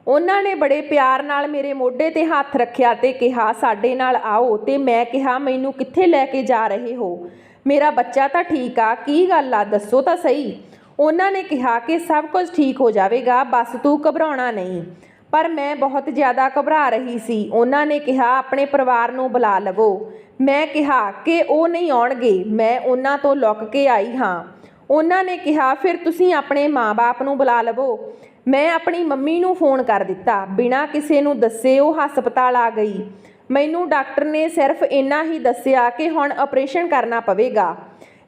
ਉਹਨਾਂ ਨੇ ਬੜੇ ਪਿਆਰ ਨਾਲ ਮੇਰੇ ਮੋਢੇ ਤੇ ਹੱਥ ਰੱਖਿਆ ਤੇ ਕਿਹਾ, ਸਾਡੇ ਨਾਲ ਆਓ। ਤੇ ਮੈਂ ਕਿਹਾ, ਮੈਨੂੰ ਕਿੱਥੇ ਲੈ ਕੇ ਜਾ ਰਹੇ ਹੋ? ਮੇਰਾ ਬੱਚਾ ਤਾਂ ਠੀਕ ਆ, ਕੀ ਗੱਲ ਆ, ਦੱਸੋ ਤਾਂ ਸਹੀ। ਉਹਨਾਂ ਨੇ ਕਿਹਾ ਕਿ ਸਭ ਕੁਝ ਠੀਕ ਹੋ ਜਾਵੇਗਾ, ਬਸ ਤੂੰ ਘਬਰਾਉਣਾ ਨਹੀਂ। ਪਰ ਮੈਂ ਬਹੁਤ ਜ਼ਿਆਦਾ ਘਬਰਾ ਰਹੀ ਸੀ। ਉਹਨਾਂ ਨੇ ਕਿਹਾ, ਆਪਣੇ ਪਰਿਵਾਰ ਨੂੰ ਬੁਲਾ ਲਵੋ। ਮੈਂ ਕਿਹਾ ਕਿ ਉਹ ਨਹੀਂ ਆਉਣਗੇ, ਮੈਂ ਉਹਨਾਂ ਤੋਂ ਲੁਕ ਕੇ ਆਈ ਹਾਂ। ਉਹਨਾਂ ਨੇ ਕਿਹਾ, ਫਿਰ ਤੁਸੀਂ ਆਪਣੇ ਮਾਂ-ਬਾਪ ਨੂੰ ਬੁਲਾ ਲਵੋ। ਮੈਂ ਆਪਣੀ ਮੰਮੀ ਨੂੰ ਫੋਨ ਕਰ ਦਿੱਤਾ। ਬਿਨਾਂ ਕਿਸੇ ਨੂੰ ਦੱਸੇ ਉਹ ਹਸਪਤਾਲ ਆ ਗਈ। ਮੈਨੂੰ ਡਾਕਟਰ ਨੇ ਸਿਰਫ ਇੰਨਾ ਹੀ ਦੱਸਿਆ ਕਿ ਹੁਣ ਆਪਰੇਸ਼ਨ ਕਰਨਾ ਪਵੇਗਾ।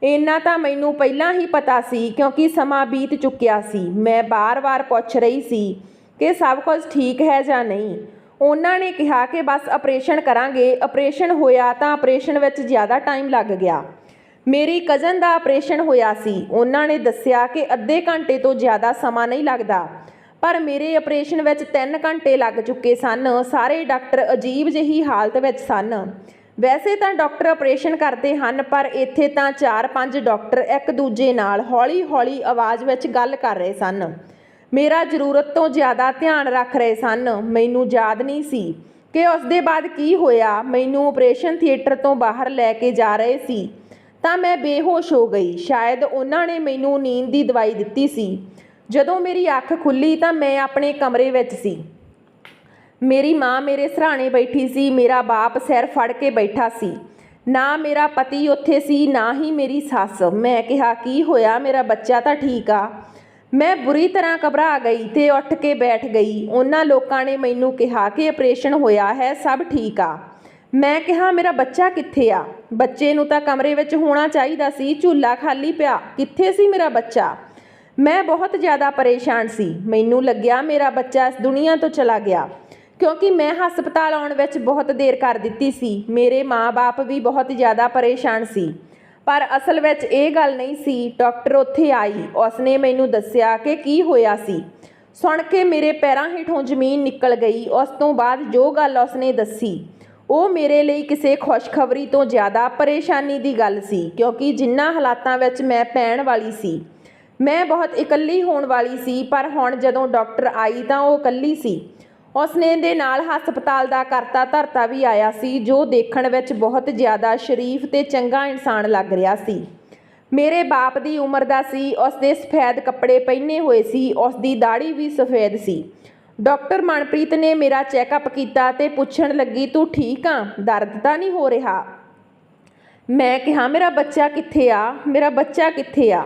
ਇੰਨਾ ਤਾਂ ਮੈਨੂੰ ਪਹਿਲਾਂ ਹੀ ਪਤਾ ਸੀ ਕਿਉਂਕਿ ਸਮਾਂ ਬੀਤ ਚੁੱਕਿਆ ਸੀ। ਮੈਂ ਬਾਰ-ਬਾਰ ਪੁੱਛ ਰਹੀ ਸੀ ਕਿ ਸਭ ਕੁਝ ਠੀਕ ਹੈ ਜਾਂ ਨਹੀਂ। ਉਹਨਾਂ ਨੇ ਕਿਹਾ ਕਿ ਬਸ ਆਪਰੇਸ਼ਨ ਕਰਾਂਗੇ। ਆਪਰੇਸ਼ਨ ਹੋਇਆ ਤਾਂ ਆਪਰੇਸ਼ਨ ਵਿੱਚ ਜ਼ਿਆਦਾ ਟਾਈਮ ਲੱਗ ਗਿਆ। ਮੇਰੀ ਕਜ਼ਨ ਦਾ ਆਪਰੇਸ਼ਨ ਹੋਇਆ ਸੀ। ਉਹਨਾਂ ਨੇ ਦੱਸਿਆ ਕਿ ਅੱਧੇ ਘੰਟੇ ਤੋਂ ਜ਼ਿਆਦਾ ਸਮਾਂ ਨਹੀਂ ਲੱਗਦਾ, ਪਰ ਮੇਰੇ ਆਪਰੇਸ਼ਨ ਵਿੱਚ 3 ਘੰਟੇ ਲੱਗ ਚੁੱਕੇ ਸਨ। ਸਾਰੇ ਡਾਕਟਰ ਅਜੀਬ ਜਿਹੀ ਹਾਲਤ ਵਿੱਚ ਸਨ। ਵੈਸੇ ਤਾਂ ਡਾਕਟਰ ਆਪਰੇਸ਼ਨ ਕਰਦੇ ਹਨ, ਪਰ ਇੱਥੇ ਤਾਂ 4-5 ਡਾਕਟਰ ਇੱਕ ਦੂਜੇ ਨਾਲ ਹੌਲੀ-ਹੌਲੀ ਆਵਾਜ਼ ਵਿੱਚ ਗੱਲ ਕਰ ਰਹੇ ਸਨ। ਮੇਰਾ ਜ਼ਰੂਰਤ ਤੋਂ ਜ਼ਿਆਦਾ ਧਿਆਨ ਰੱਖ ਰਹੇ ਸਨ। ਮੈਨੂੰ ਯਾਦ ਨਹੀਂ ਸੀ ਕਿ ਉਸ ਦੇ ਬਾਅਦ ਕੀ ਹੋਇਆ। ਮੈਨੂੰ ਆਪਰੇਸ਼ਨ ਥੀਏਟਰ ਤੋਂ ਬਾਹਰ ਲੈ ਕੇ ਜਾ ਰਹੇ ਸੀ ਤਾਂ ਮੈਂ ਬੇਹੋਸ਼ ਹੋ ਗਈ। ਸ਼ਾਇਦ ਉਹਨਾਂ ਨੇ ਮੈਨੂੰ ਨੀਂਦ ਦੀ ਦਵਾਈ ਦਿੱਤੀ ਸੀ। ਜਦੋਂ ਮੇਰੀ ਅੱਖ ਖੁੱਲ੍ਹੀ ਤਾਂ ਮੈਂ ਆਪਣੇ ਕਮਰੇ ਵਿੱਚ ਸੀ। ਮੇਰੀ ਮਾਂ ਮੇਰੇ ਸਿਰਹਾਣੇ ਬੈਠੀ ਸੀ। ਮੇਰਾ ਬਾਪ ਸਿਰ ਫੜ ਕੇ ਬੈਠਾ ਸੀ। ਨਾ ਮੇਰਾ ਪਤੀ ਉੱਥੇ ਸੀ, ਨਾ ਹੀ ਮੇਰੀ ਸੱਸ। ਮੈਂ ਕਿਹਾ, ਕੀ ਹੋਇਆ? ਮੇਰਾ ਬੱਚਾ ਤਾਂ ਠੀਕ ਆ। ਮੈਂ ਬੁਰੀ ਤਰ੍ਹਾਂ ਘਬਰਾ ਗਈ ਤੇ ਉੱਠ ਕੇ ਬੈਠ ਗਈ। ਉਹਨਾਂ ਲੋਕਾਂ ਨੇ ਮੈਨੂੰ ਕਿਹਾ ਕਿ ਆਪਰੇਸ਼ਨ ਹੋਇਆ ਹੈ, ਸਭ ਠੀਕ ਆ। ਮੈਂ ਕਿਹਾ, ਮੇਰਾ ਬੱਚਾ ਕਿੱਥੇ ਆ? ਬੱਚੇ ਨੂੰ ਤਾਂ ਕਮਰੇ ਵਿੱਚ ਹੋਣਾ ਚਾਹੀਦਾ ਸੀ, ਝੂਲਾ ਖਾਲੀ ਪਿਆ, ਕਿੱਥੇ ਸੀ ਮੇਰਾ ਬੱਚਾ? ਮੈਂ ਬਹੁਤ ਜ਼ਿਆਦਾ ਪਰੇਸ਼ਾਨ ਸੀ। ਮੈਨੂੰ ਲੱਗਿਆ ਮੇਰਾ ਬੱਚਾ ਇਸ ਦੁਨੀਆ ਤੋਂ ਚਲਾ ਗਿਆ, ਕਿਉਂਕਿ ਮੈਂ ਹਸਪਤਾਲ ਆਉਣ ਵਿੱਚ ਬਹੁਤ ਦੇਰ ਕਰ ਦਿੱਤੀ ਸੀ। ਮੇਰੇ ਮਾਂ-ਬਾਪ ਵੀ ਬਹੁਤ ਜ਼ਿਆਦਾ ਪਰੇਸ਼ਾਨ ਸੀ, ਪਰ ਅਸਲ ਵਿੱਚ ਇਹ ਗੱਲ ਨਹੀਂ ਸੀ। ਡਾਕਟਰ ਉੱਥੇ ਆਈ। ਉਸਨੇ ਮੈਨੂੰ ਦੱਸਿਆ ਕਿ ਕੀ ਹੋਇਆ ਸੀ। ਸੁਣ ਕੇ ਮੇਰੇ ਪੈਰਾਂ ਹੇਠੋਂ ਜ਼ਮੀਨ ਨਿਕਲ ਗਈ। ਉਸ ਤੋਂ ਬਾਅਦ ਜੋ ਗੱਲ ਉਸਨੇ ਦੱਸੀ, ਉਹ ਮੇਰੇ ਲਈ ਕਿਸੇ ਖੁਸ਼ਖਬਰੀ ਤੋਂ ਜ਼ਿਆਦਾ ਪਰੇਸ਼ਾਨੀ ਦੀ ਗੱਲ ਸੀ, ਕਿਉਂਕਿ ਜਿਨ੍ਹਾਂ ਹਾਲਾਤਾਂ ਵਿੱਚ ਮੈਂ ਪੈਣ ਵਾਲੀ ਸੀ, ਮੈਂ ਬਹੁਤ ਇਕੱਲੀ ਹੋਣ ਵਾਲੀ ਸੀ। ਪਰ ਹੁਣ ਜਦੋਂ ਡਾਕਟਰ ਆਈ ਤਾਂ ਉਹ ਇਕੱਲੀ ਸੀ। ਉਸਨੇ ਦੇ ਨਾਲ ਹਸਪਤਾਲ ਦਾ ਕਰਤਾ ਧਰਤਾ ਵੀ ਆਇਆ ਸੀ, ਜੋ ਦੇਖਣ ਵਿੱਚ ਬਹੁਤ ਜ਼ਿਆਦਾ ਸ਼ਰੀਫ ਤੇ ਚੰਗਾ ਇਨਸਾਨ ਲੱਗ ਰਿਹਾ ਸੀ। ਮੇਰੇ ਬਾਪ ਦੀ ਉਮਰ ਦਾ ਸੀ। ਉਸਦੇ ਸਫੈਦ ਕੱਪੜੇ ਪਹਿਨੇ ਹੋਏ ਸੀ। ਉਸਦੀ ਦਾੜੀ ਵੀ ਸਫੈਦ ਸੀ। ਡਾਕਟਰ ਮਨਪ੍ਰੀਤ ਨੇ ਮੇਰਾ ਚੈੱਕਅਪ ਕੀਤਾ ਤੇ ਪੁੱਛਣ ਲੱਗੀ, ਤੂੰ ਠੀਕ ਆ? ਦਰਦ ਤਾਂ ਨਹੀਂ ਹੋ ਰਿਹਾ? ਮੈਂ ਕਿਹਾ, ਮੇਰਾ ਬੱਚਾ ਕਿੱਥੇ ਆ? ਮੇਰਾ ਬੱਚਾ ਕਿੱਥੇ ਆ?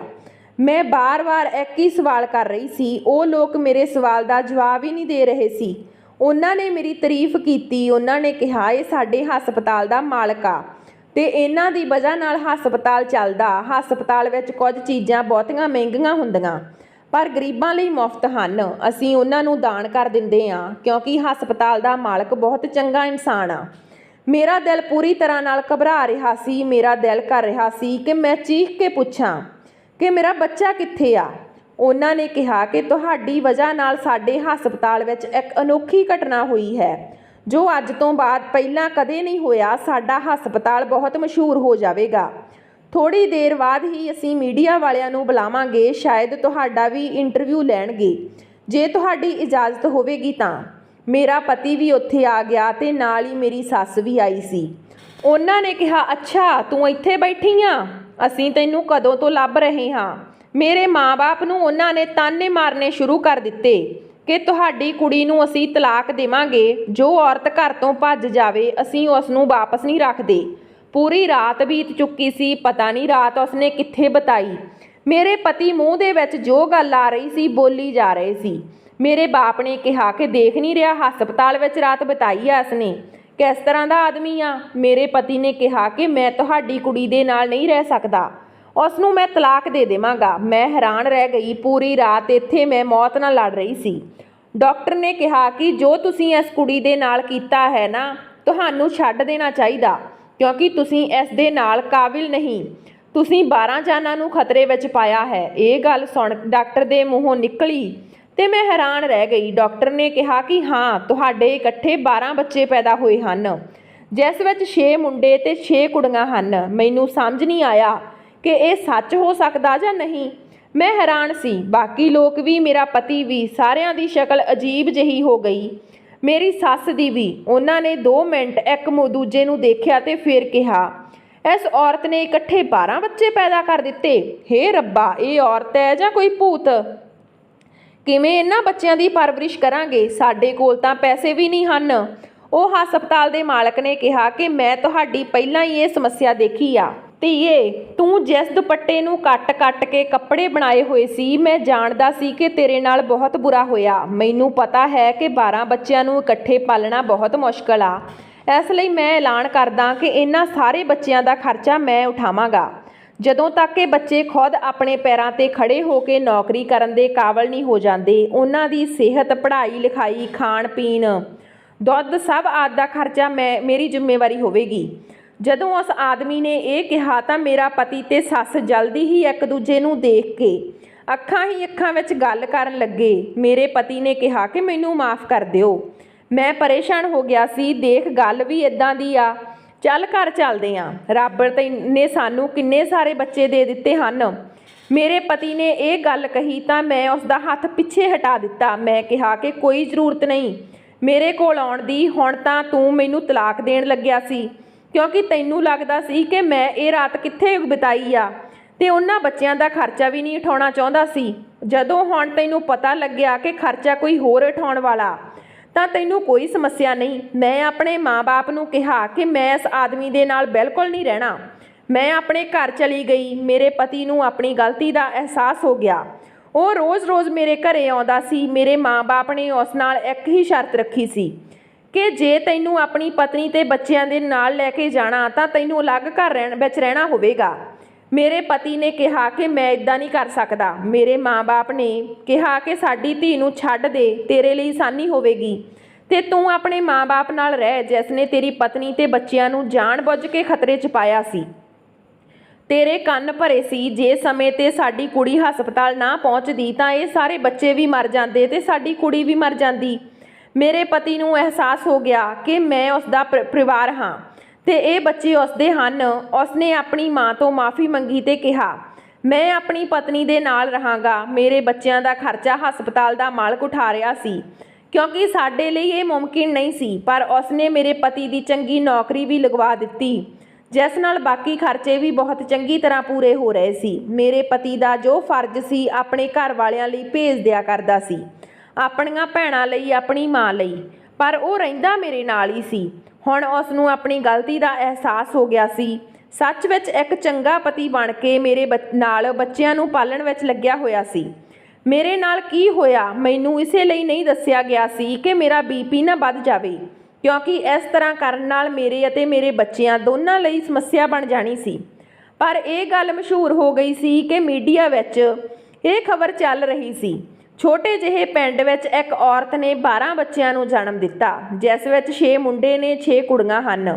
ਮੈਂ ਬਾਰ-ਬਾਰ ਇੱਕ ਹੀ ਸਵਾਲ ਕਰ ਰਹੀ ਸੀ। ਉਹ ਲੋਕ ਮੇਰੇ ਸਵਾਲ ਦਾ ਜਵਾਬ ਹੀ ਨਹੀਂ ਦੇ ਰਹੇ ਸੀ। ਉਹਨਾਂ ਨੇ ਮੇਰੀ ਤਾਰੀਫ ਕੀਤੀ। ਉਹਨਾਂ ਨੇ ਕਿਹਾ, ਇਹ ਸਾਡੇ ਹਸਪਤਾਲ ਦਾ ਮਾਲਕ ਆ ਤੇ ਇਹਨਾਂ ਦੀ ਵਜ੍ਹਾ ਨਾਲ ਹਸਪਤਾਲ ਚੱਲਦਾ। ਹਸਪਤਾਲ ਵਿੱਚ ਕੁਝ ਚੀਜ਼ਾਂ ਬਹੁਤੀਆਂ ਮਹਿੰਗੀਆਂ ਹੁੰਦੀਆਂ ਪਰ ਗਰੀਬਾਂ ਲਈ ਮੁਫਤ ਹਨ। ਅਸੀਂ ਉਹਨਾਂ ਨੂੰ ਦਾਨ ਕਰ ਦਿੰਦੇ ਹਾਂ ਕਿਉਂਕਿ ਹਸਪਤਾਲ ਦਾ ਮਾਲਕ ਬਹੁਤ ਚੰਗਾ ਇਨਸਾਨ ਆ। ਮੇਰਾ ਦਿਲ ਪੂਰੀ ਤਰ੍ਹਾਂ ਨਾਲ ਘਬਰਾ ਰਿਹਾ ਸੀ। ਮੇਰਾ ਦਿਲ ਕਰ ਰਿਹਾ ਸੀ ਕਿ ਮੈਂ ਚੀਖ ਕੇ ਪੁੱਛਾਂ ਕਿ ਮੇਰਾ ਬੱਚਾ ਕਿੱਥੇ ਆ। ਉਹਨਾਂ ਨੇ ਕਿਹਾ ਕਿ ਤੁਹਾਡੀ ਵਜ੍ਹਾ ਨਾਲ ਸਾਡੇ ਹਸਪਤਾਲ ਵਿੱਚ ਇੱਕ ਅਨੋਖੀ ਘਟਨਾ ਹੋਈ ਹੈ ਜੋ ਅੱਜ ਤੋਂ ਬਾਅਦ ਪਹਿਲਾਂ ਕਦੇ ਨਹੀਂ ਹੋਇਆ। ਸਾਡਾ ਹਸਪਤਾਲ ਬਹੁਤ ਮਸ਼ਹੂਰ ਹੋ ਜਾਵੇਗਾ। ਥੋੜ੍ਹੀ ਦੇਰ ਬਾਅਦ ਹੀ ਅਸੀਂ ਮੀਡੀਆ ਵਾਲਿਆਂ ਨੂੰ ਬੁਲਾਵਾਂਗੇ। ਸ਼ਾਇਦ ਤੁਹਾਡਾ ਵੀ ਇੰਟਰਵਿਊ ਲੈਣਗੇ ਜੇ ਤੁਹਾਡੀ ਇਜਾਜ਼ਤ ਹੋਵੇਗੀ ਤਾਂ। ਮੇਰਾ ਪਤੀ ਵੀ ਉੱਥੇ ਆ ਗਿਆ ਤੇ ਨਾਲ ਹੀ ਮੇਰੀ ਸੱਸ ਵੀ ਆਈ ਸੀ। ਉਹਨਾਂ ਨੇ ਕਿਹਾ, ਅੱਛਾ ਤੂੰ ਇੱਥੇ ਬੈਠੀ ਆ, ਅਸੀਂ ਤੈਨੂੰ ਕਦੋਂ ਤੋਂ ਲੱਭ ਰਹੇ ਹਾਂ। ਮੇਰੇ ਮਾਂ-ਬਾਪ ਨੂੰ ਉਹਨਾਂ ਨੇ ਤਾਨੇ ਮਾਰਨੇ ਸ਼ੁਰੂ ਕਰ ਦਿੱਤੇ ਕਿ ਤੁਹਾਡੀ ਕੁੜੀ ਨੂੰ ਅਸੀਂ ਤਲਾਕ ਦੇਵਾਂਗੇ। ਜੋ ਔਰਤ ਘਰ ਤੋਂ ਭੱਜ ਜਾਵੇ ਅਸੀਂ ਉਸ ਨੂੰ ਵਾਪਸ ਨਹੀਂ ਰੱਖਦੇ। ਪੂਰੀ ਰਾਤ ਬੀਤ ਚੁੱਕੀ ਸੀ, ਪਤਾ ਨਹੀਂ ਰਾਤ ਉਸਨੇ ਕਿੱਥੇ ਬਿਤਾਈ। ਮੇਰੇ ਪਤੀ ਮੂੰਹ ਦੇ ਵਿੱਚ ਜੋ ਗੱਲ ਆ ਰਹੀ ਸੀ ਬੋਲੀ ਜਾ ਰਹੇ ਸੀ। ਮੇਰੇ ਬਾਪ ਨੇ ਕਿਹਾ ਕਿ ਦੇਖ ਨਹੀਂ ਰਿਹਾ ਹਸਪਤਾਲ ਵਿੱਚ ਰਾਤ ਬਿਤਾਈ ਆ ਇਸਨੇ, ਕਿਸ ਤਰ੍ਹਾਂ ਦਾ ਆਦਮੀ ਆ। ਮੇਰੇ ਪਤੀ ਨੇ ਕਿਹਾ ਕਿ ਮੈਂ ਤੁਹਾਡੀ ਕੁੜੀ ਦੇ ਨਾਲ ਨਹੀਂ ਰਹਿ ਸਕਦਾ, ਉਸ ਨੂੰ ਮੈਂ ਤਲਾਕ ਦੇ ਦੇਵਾਂਗਾ। ਮੈਂ ਹੈਰਾਨ ਰਹਿ ਗਈ। ਪੂਰੀ ਰਾਤ ਇੱਥੇ ਮੈਂ ਮੌਤ ਨਾਲ ਲੜ ਰਹੀ ਸੀ। ਡਾਕਟਰ ਨੇ ਕਿਹਾ ਕਿ ਜੋ ਤੁਸੀਂ ਇਸ ਕੁੜੀ ਦੇ ਨਾਲ ਕੀਤਾ ਹੈ ਨਾ, ਤੁਹਾਨੂੰ ਛੱਡ ਦੇਣਾ ਚਾਹੀਦਾ ਕਿਉਂਕਿ ਤੁਸੀਂ ਇਸ ਦੇ ਨਾਲ ਕਾਬਿਲ ਨਹੀਂ। ਤੁਸੀਂ 12 ਜਾਨਾਂ ਨੂੰ ਖਤਰੇ ਵਿੱਚ ਪਾਇਆ ਹੈ। ਇਹ ਗੱਲ ਸੁਣ ਡਾਕਟਰ ਦੇ ਮੂੰਹੋਂ ਨਿਕਲੀ ਤੇ ਮੈਂ ਹੈਰਾਨ ਰਹਿ ਗਈ। ਡਾਕਟਰ ਨੇ ਕਿਹਾ ਕਿ ਹਾਂ, ਤੁਹਾਡੇ ਇਕੱਠੇ 12 ਬੱਚੇ ਪੈਦਾ ਹੋਏ ਹਨ ਜਿਸ ਵਿੱਚ 6 ਮੁੰਡੇ ਤੇ 6 ਕੁੜੀਆਂ ਹਨ। ਮੈਨੂੰ ਸਮਝ ਨਹੀਂ ਆਇਆ ਕਿ ਇਹ ਸੱਚ ਹੋ ਸਕਦਾ ਜਾਂ ਨਹੀਂ। ਮੈਂ ਹੈਰਾਨ ਸੀ। ਬਾਕੀ ਲੋਕ ਵੀ, ਮੇਰਾ ਪਤੀ ਵੀ, ਸਾਰਿਆਂ ਦੀ ਸ਼ਕਲ ਅਜੀਬ ਜਿਹੀ ਹੋ ਗਈ। ਮੇਰੀ ਸੱਸ ਦੀ ਵੀ। ਉਹਨਾਂ ਨੇ 2 ਮਿੰਟ ਇੱਕ ਦੂਜੇ ਨੂੰ ਦੇਖਿਆ ਤੇ ਫਿਰ ਕਿਹਾ, ਇਸ ਔਰਤ ਨੇ ਇਕੱਠੇ 12 ਬੱਚੇ ਪੈਦਾ ਕਰ ਦਿੱਤੇ। ਹੇ ਰੱਬਾ, ਇਹ ਔਰਤ ਹੈ ਜਾਂ ਕੋਈ ਭੂਤ? ਕਿਵੇਂ ਇਹਨਾਂ ਬੱਚਿਆਂ ਦੀ ਪਰਵਰਿਸ਼ ਕਰਾਂਗੇ? ਸਾਡੇ ਕੋਲ ਤਾਂ ਪੈਸੇ ਵੀ ਨਹੀਂ ਹਨ। ਉਹ ਹਸਪਤਾਲ ਦੇ ਮਾਲਕ ਨੇ ਕਿਹਾ ਕਿ ਮੈਂ ਤੁਹਾਡੀ ਪਹਿਲਾਂ ਹੀ ਇਹ ਸਮੱਸਿਆ ਦੇਖੀ ਆ। ਧੀਏ, ਤੂੰ ਜਿਸ ਦੁਪੱਟੇ ਨੂੰ ਕੱਟ-ਕੱਟ ਕੇ ਕੱਪੜੇ ਬਣਾਏ ਹੋਏ ਸੀ, ਮੈਂ ਜਾਣਦਾ ਸੀ ਕਿ ਤੇਰੇ ਨਾਲ ਬਹੁਤ ਬੁਰਾ ਹੋਇਆ। ਮੈਨੂੰ ਪਤਾ ਹੈ ਕਿ 12 ਬੱਚਿਆਂ ਨੂੰ ਇਕੱਠੇ ਪਾਲਣਾ ਬਹੁਤ ਮੁਸ਼ਕਲ ਆ। ਇਸ ਲਈ ਮੈਂ ਐਲਾਨ ਕਰਦਾ ਕਿ ਇਹਨਾਂ ਸਾਰੇ ਬੱਚਿਆਂ ਦਾ ਖਰਚਾ ਮੈਂ ਉਠਾਵਾਂਗਾ। ਜਦੋਂ ਤੱਕ ਇਹ ਬੱਚੇ ਖੁਦ ਆਪਣੇ ਪੈਰਾਂ 'ਤੇ ਖੜ੍ਹੇ ਹੋ ਕੇ ਨੌਕਰੀ ਕਰਨ ਦੇ ਕਾਬਲ ਨਹੀਂ ਹੋ ਜਾਂਦੇ, ਉਹਨਾਂ ਦੀ ਸਿਹਤ, ਪੜ੍ਹਾਈ ਲਿਖਾਈ, ਖਾਣ ਪੀਣ, ਦੁੱਧ ਸਭ ਆਦਿ ਦਾ ਖਰਚਾ ਮੇਰੀ ਜ਼ਿੰਮੇਵਾਰੀ ਹੋਵੇਗੀ। ਜਦੋਂ ਉਸ ਆਦਮੀ ਨੇ ਇਹ ਕਿਹਾ ਤਾਂ ਮੇਰਾ ਪਤੀ ਤੇ ਸੱਸ ਜਲਦੀ ਹੀ ਇੱਕ ਦੂਜੇ ਨੂੰ ਦੇਖ ਕੇ ਅੱਖਾਂ ਹੀ ਅੱਖਾਂ ਵਿੱਚ ਗੱਲ ਕਰਨ ਲੱਗੇ। ਮੇਰੇ ਪਤੀ ਨੇ ਕਿਹਾ ਕਿ ਮੈਨੂੰ ਮਾਫ਼ ਕਰ ਦਿਓ। ਮੈਂ ਪਰੇਸ਼ਾਨ ਹੋ ਗਿਆ ਸੀ। ਦੇਖ, ਗੱਲ ਵੀ ਇੱਦਾਂ ਦੀ ਆ। ਚੱਲ ਘਰ ਚੱਲਦੇ ਆਂ। ਰੱਬ ਨੇ ਸਾਨੂੰ ਕਿੰਨੇ ਸਾਰੇ ਬੱਚੇ ਦੇ ਦਿੱਤੇ ਹਨ। ਮੇਰੇ ਪਤੀ ਨੇ ਇਹ ਗੱਲ ਕਹੀ ਤਾਂ ਮੈਂ ਉਸ ਦਾ ਹੱਥ ਪਿੱਛੇ ਹਟਾ ਦਿੱਤਾ। ਮੈਂ ਕਿਹਾ ਕਿ ਕੋਈ ਜ਼ਰੂਰਤ ਨਹੀਂ ਮੇਰੇ ਕੋਲ ਆਉਣ ਦੀ। ਹੁਣ ਤਾਂ ਤੂੰ ਮੈਨੂੰ ਤਲਾਕ ਦੇਣ ਲੱਗਿਆ ਸੀ ਕਿਉਂਕਿ ਤੈਨੂੰ ਲੱਗਦਾ ਸੀ ਕਿ ਮੈਂ ਇਹ ਰਾਤ ਕਿੱਥੇ ਬਿਤਾਈ ਆ ਤੇ ਉਹਨਾਂ ਬੱਚਿਆਂ ਦਾ ਖਰਚਾ ਵੀ ਨਹੀਂ ਉਠਾਉਣਾ ਚਾਹੁੰਦਾ ਸੀ। ਜਦੋਂ ਹੁਣ ਤੈਨੂੰ ਪਤਾ ਲੱਗਿਆ ਕਿ ਖਰਚਾ ਕੋਈ ਹੋਰ ਉਠਾਉਣ ਵਾਲਾ, ਤਾਂ ਤੈਨੂੰ ਕੋਈ ਸਮੱਸਿਆ ਨਹੀਂ। ਮੈਂ ਆਪਣੇ ਮਾਂ-ਬਾਪ ਨੂੰ ਕਿਹਾ ਕਿ ਮੈਂ ਇਸ ਆਦਮੀ ਦੇ ਨਾਲ ਬਿਲਕੁਲ ਨਹੀਂ ਰਹਿਣਾ। ਮੈਂ ਆਪਣੇ ਘਰ ਚਲੀ ਗਈ। ਮੇਰੇ ਪਤੀ ਨੂੰ ਆਪਣੀ ਗਲਤੀ ਦਾ ਅਹਿਸਾਸ ਹੋ ਗਿਆ। ਉਹ ਰੋਜ਼-ਰੋਜ਼ ਮੇਰੇ ਘਰੇ ਆਉਂਦਾ ਸੀ। ਮੇਰੇ ਮਾਂ-ਬਾਪ ਨੇ ਉਸ ਨਾਲ ਇੱਕ ਹੀ ਸ਼ਰਤ ਰੱਖੀ ਸੀ ਕਿ ਜੇ ਤੈਨੂੰ ਆਪਣੀ ਪਤਨੀ ਤੇ ਬੱਚਿਆਂ ਦੇ ਨਾਲ ਲੈ ਕੇ ਜਾਣਾ ਤਾਂ ਤੈਨੂੰ ਅਲੱਗ ਘਰ ਵਿੱਚ ਰਹਿਣਾ ਹੋਵੇਗਾ। ਮੇਰੇ ਪਤੀ ਨੇ ਕਿਹਾ ਕਿ ਮੈਂ ਇਦਾਂ ਨਹੀਂ ਕਰ ਸਕਦਾ। ਮੇਰੇ ਮਾਂ-ਬਾਪ ਨੇ ਕਿਹਾ ਕਿ ਸਾਡੀ ਧੀ ਨੂੰ ਛੱਡ ਦੇ, ਤੇਰੇ ਲਈ ਆਸਾਨੀ ਹੋਵੇਗੀ ਤੇ ਤੂੰ ਆਪਣੇ ਮਾਂ-ਬਾਪ ਨਾਲ ਰਹਿ ਜਿਸ ਨੇ ਤੇਰੀ ਪਤਨੀ ਤੇ ਬੱਚਿਆਂ ਨੂੰ ਜਾਣ-ਬੁੱਝ ਕੇ ਖਤਰੇ 'ਚ ਪਾਇਆ ਸੀ। ਤੇਰੇ ਕੰਨ ਭਰੇ ਸੀ। ਜੇ ਸਮੇਂ 'ਤੇ ਸਾਡੀ ਕੁੜੀ ਹਸਪਤਾਲ ਨਾ ਪਹੁੰਚਦੀ ਤਾਂ ਇਹ ਸਾਰੇ ਬੱਚੇ ਵੀ ਮਰ ਜਾਂਦੇ ਤੇ ਸਾਡੀ ਕੁੜੀ ਵੀ ਮਰ ਜਾਂਦੀ। ਮੇਰੇ ਪਤੀ ਨੂੰ ਅਹਿਸਾਸ ਹੋ ਗਿਆ ਕਿ ਮੈਂ ਉਸ ਦਾ ਪਰਿਵਾਰ ਹਾਂ ਤੇ ਇਹ ਬੱਚੇ ਉਸਦੇ ਹਨ। ਉਸਨੇ ਆਪਣੀ ਮਾਂ ਤੋਂ ਮਾਫ਼ੀ ਮੰਗੀ ਤੇ ਕਿਹਾ, ਮੈਂ ਆਪਣੀ ਪਤਨੀ ਦੇ ਨਾਲ ਰਹਾਂਗਾ। ਮੇਰੇ ਬੱਚਿਆਂ ਦਾ ਖਰਚਾ ਹਸਪਤਾਲ ਦਾ ਮਾਲਕ ਉਠਾ ਰਿਹਾ ਸੀ ਕਿਉਂਕਿ ਸਾਡੇ ਲਈ ਇਹ ਮੁਮਕਿਨ ਨਹੀਂ ਸੀ। ਪਰ ਉਸਨੇ ਮੇਰੇ ਪਤੀ ਦੀ ਚੰਗੀ ਨੌਕਰੀ ਵੀ ਲਗਵਾ ਦਿੱਤੀ ਜਿਸ ਨਾਲ ਬਾਕੀ ਖਰਚੇ ਵੀ ਬਹੁਤ ਚੰਗੀ ਤਰ੍ਹਾਂ ਪੂਰੇ ਹੋ ਰਹੇ ਸੀ। ਮੇਰੇ ਪਤੀ ਦਾ ਜੋ ਫਰਜ਼ ਸੀ ਆਪਣੇ ਘਰ ਵਾਲਿਆਂ ਲਈ ਭੇਜ ਦਿਆ ਕਰਦਾ ਸੀ, ਆਪਣੀਆਂ ਭੈਣਾਂ ਲਈ, ਆਪਣੀ ਮਾਂ ਲਈ, ਪਰ ਉਹ ਰਹਿੰਦਾ ਮੇਰੇ ਨਾਲ ਹੀ ਸੀ। ਹੁਣ ਉਸ ਨੂੰ ਆਪਣੀ ਗਲਤੀ ਦਾ ਅਹਿਸਾਸ ਹੋ ਗਿਆ ਸੀ। ਸੱਚ ਵਿੱਚ ਇੱਕ ਚੰਗਾ ਪਤੀ ਬਣ ਕੇ ਮੇਰੇ ਨਾਲ ਬੱਚਿਆਂ ਨੂੰ ਪਾਲਣ ਵਿੱਚ ਲੱਗਿਆ ਹੋਇਆ ਸੀ। ਮੇਰੇ ਨਾਲ ਕੀ ਹੋਇਆ ਮੈਨੂੰ ਇਸੇ ਲਈ ਨਹੀਂ ਦੱਸਿਆ ਗਿਆ ਸੀ ਕਿ ਮੇਰਾ BP ਨਾ ਵੱਧ ਜਾਵੇ। ਕਿਉਂਕਿ ਇਸ ਤਰ੍ਹਾਂ ਕਰਨ ਨਾਲ ਮੇਰੇ ਅਤੇ ਮੇਰੇ ਬੱਚਿਆਂ ਦੋਨਾਂ ਲਈ ਸਮੱਸਿਆ ਬਣ ਜਾਣੀ ਸੀ। ਪਰ ਇਹ ਗੱਲ ਮਸ਼ਹੂਰ ਹੋ ਗਈ ਸੀ ਕਿ ਮੀਡੀਆ ਵਿੱਚ ਇਹ ਖਬਰ ਚੱਲ ਰਹੀ ਸੀ। ਛੋਟੇ ਜਿਹੇ ਪਿੰਡ ਵਿੱਚ ਇੱਕ ਔਰਤ ਨੇ 12 ਬੱਚਿਆਂ ਨੂੰ ਜਨਮ ਦਿੱਤਾ, ਜਿਸ ਵਿੱਚ 6 ਮੁੰਡੇ ਨੇ 6 ਕੁੜੀਆਂ ਹਨ।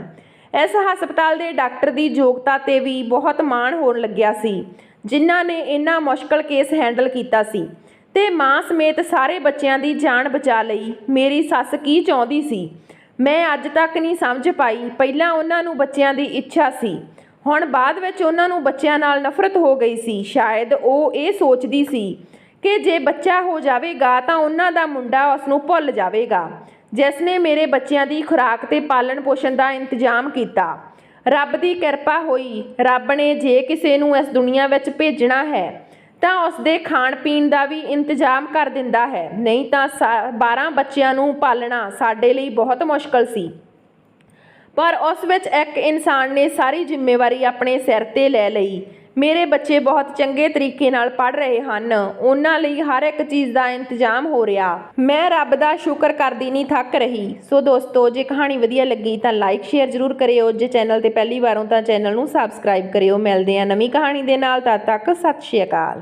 ਇਸ ਹਸਪਤਾਲ ਦੇ ਡਾਕਟਰ ਦੀ ਯੋਗਤਾ ਤੇ ਵੀ ਬਹੁਤ ਮਾਣ ਹੋਣ ਲੱਗਿਆ ਸੀ, ਜਿਨ੍ਹਾਂ ਨੇ ਇੰਨਾ ਮੁਸ਼ਕਲ ਕੇਸ ਹੈਂਡਲ ਕੀਤਾ ਸੀ ਤੇ ਮਾਂ ਸਮੇਤ ਸਾਰੇ ਬੱਚਿਆਂ ਦੀ ਜਾਨ ਬਚਾ ਲਈ। ਮੇਰੀ ਸੱਸ ਕੀ ਚਾਹੁੰਦੀ ਸੀ, ਮੈਂ ਅੱਜ ਤੱਕ ਨਹੀਂ ਸਮਝ ਪਾਈ। ਪਹਿਲਾਂ ਉਹਨਾਂ ਨੂੰ ਬੱਚਿਆਂ ਦੀ ਇੱਛਾ ਸੀ, ਹੁਣ ਬਾਅਦ ਵਿੱਚ ਉਹਨਾਂ ਨੂੰ ਬੱਚਿਆਂ ਨਾਲ ਨਫ਼ਰਤ ਹੋ ਗਈ ਸੀ। ਸ਼ਾਇਦ ਉਹ ਇਹ ਸੋਚਦੀ ਸੀ ਕਿ ਜੇ ਬੱਚਾ ਹੋ ਜਾਵੇਗਾ ਤਾਂ ਉਹਨਾਂ ਦਾ ਮੁੰਡਾ ਉਸ ਨੂੰ ਭੁੱਲ ਜਾਵੇਗਾ, ਜਿਸ ਨੇ ਮੇਰੇ ਬੱਚਿਆਂ ਦੀ ਖੁਰਾਕ ਤੇ ਪਾਲਣ ਪੋਸ਼ਣ ਦਾ ਇੰਤਜ਼ਾਮ ਕੀਤਾ। ਰੱਬ ਦੀ ਕਿਰਪਾ ਹੋਈ। ਰੱਬ ਨੇ ਜੇ ਕਿਸੇ ਨੂੰ ਇਸ ਦੁਨੀਆ ਵਿੱਚ ਭੇਜਣਾ ਹੈ ਤਾਂ ਉਸ ਦੇ ਖਾਣ ਪੀਣ ਦਾ ਵੀ ਇੰਤਜ਼ਾਮ ਕਰ ਦਿੰਦਾ ਹੈ, ਨਹੀਂ ਤਾਂ 12 ਬੱਚਿਆਂ ਨੂੰ ਪਾਲਣਾ ਸਾਡੇ ਲਈ ਬਹੁਤ ਮੁਸ਼ਕਲ ਸੀ। ਪਰ ਉਸ ਵਿੱਚ ਇੱਕ ਇਨਸਾਨ ਨੇ ਸਾਰੀ ਜ਼ਿੰਮੇਵਾਰੀ ਆਪਣੇ ਸਿਰ ਤੇ ਲੈ ਲਈ। ਮੇਰੇ ਬੱਚੇ ਬਹੁਤ ਚੰਗੇ ਤਰੀਕੇ ਨਾਲ ਪੜ੍ਹ ਰਹੇ ਹਨ, ਉਹਨਾਂ ਲਈ ਹਰ ਇੱਕ ਚੀਜ਼ ਦਾ ਇੰਤਜ਼ਾਮ ਹੋ ਰਿਹਾ। ਮੈਂ ਰੱਬ ਦਾ ਸ਼ੁਕਰ ਕਰਦੀ ਨਹੀਂ ਥੱਕ ਰਹੀ। ਸੋ ਦੋਸਤੋ, ਜੇ ਕਹਾਣੀ ਵਧੀਆ ਲੱਗੀ ਤਾਂ ਲਾਈਕ ਸ਼ੇਅਰ ਜ਼ਰੂਰ ਕਰਿਓ। ਜੇ ਚੈਨਲ ਤੇ ਪਹਿਲੀ ਵਾਰ ਹੋ ਤਾਂ ਚੈਨਲ ਨੂੰ ਸਬਸਕ੍ਰਾਈਬ ਕਰਿਓ। ਮਿਲਦੇ ਹਾਂ ਨਵੀਂ ਕਹਾਣੀ ਦੇ ਨਾਲ, ਤਦ ਤੱਕ ਸਤਿ ਸ਼੍ਰੀ ਅਕਾਲ।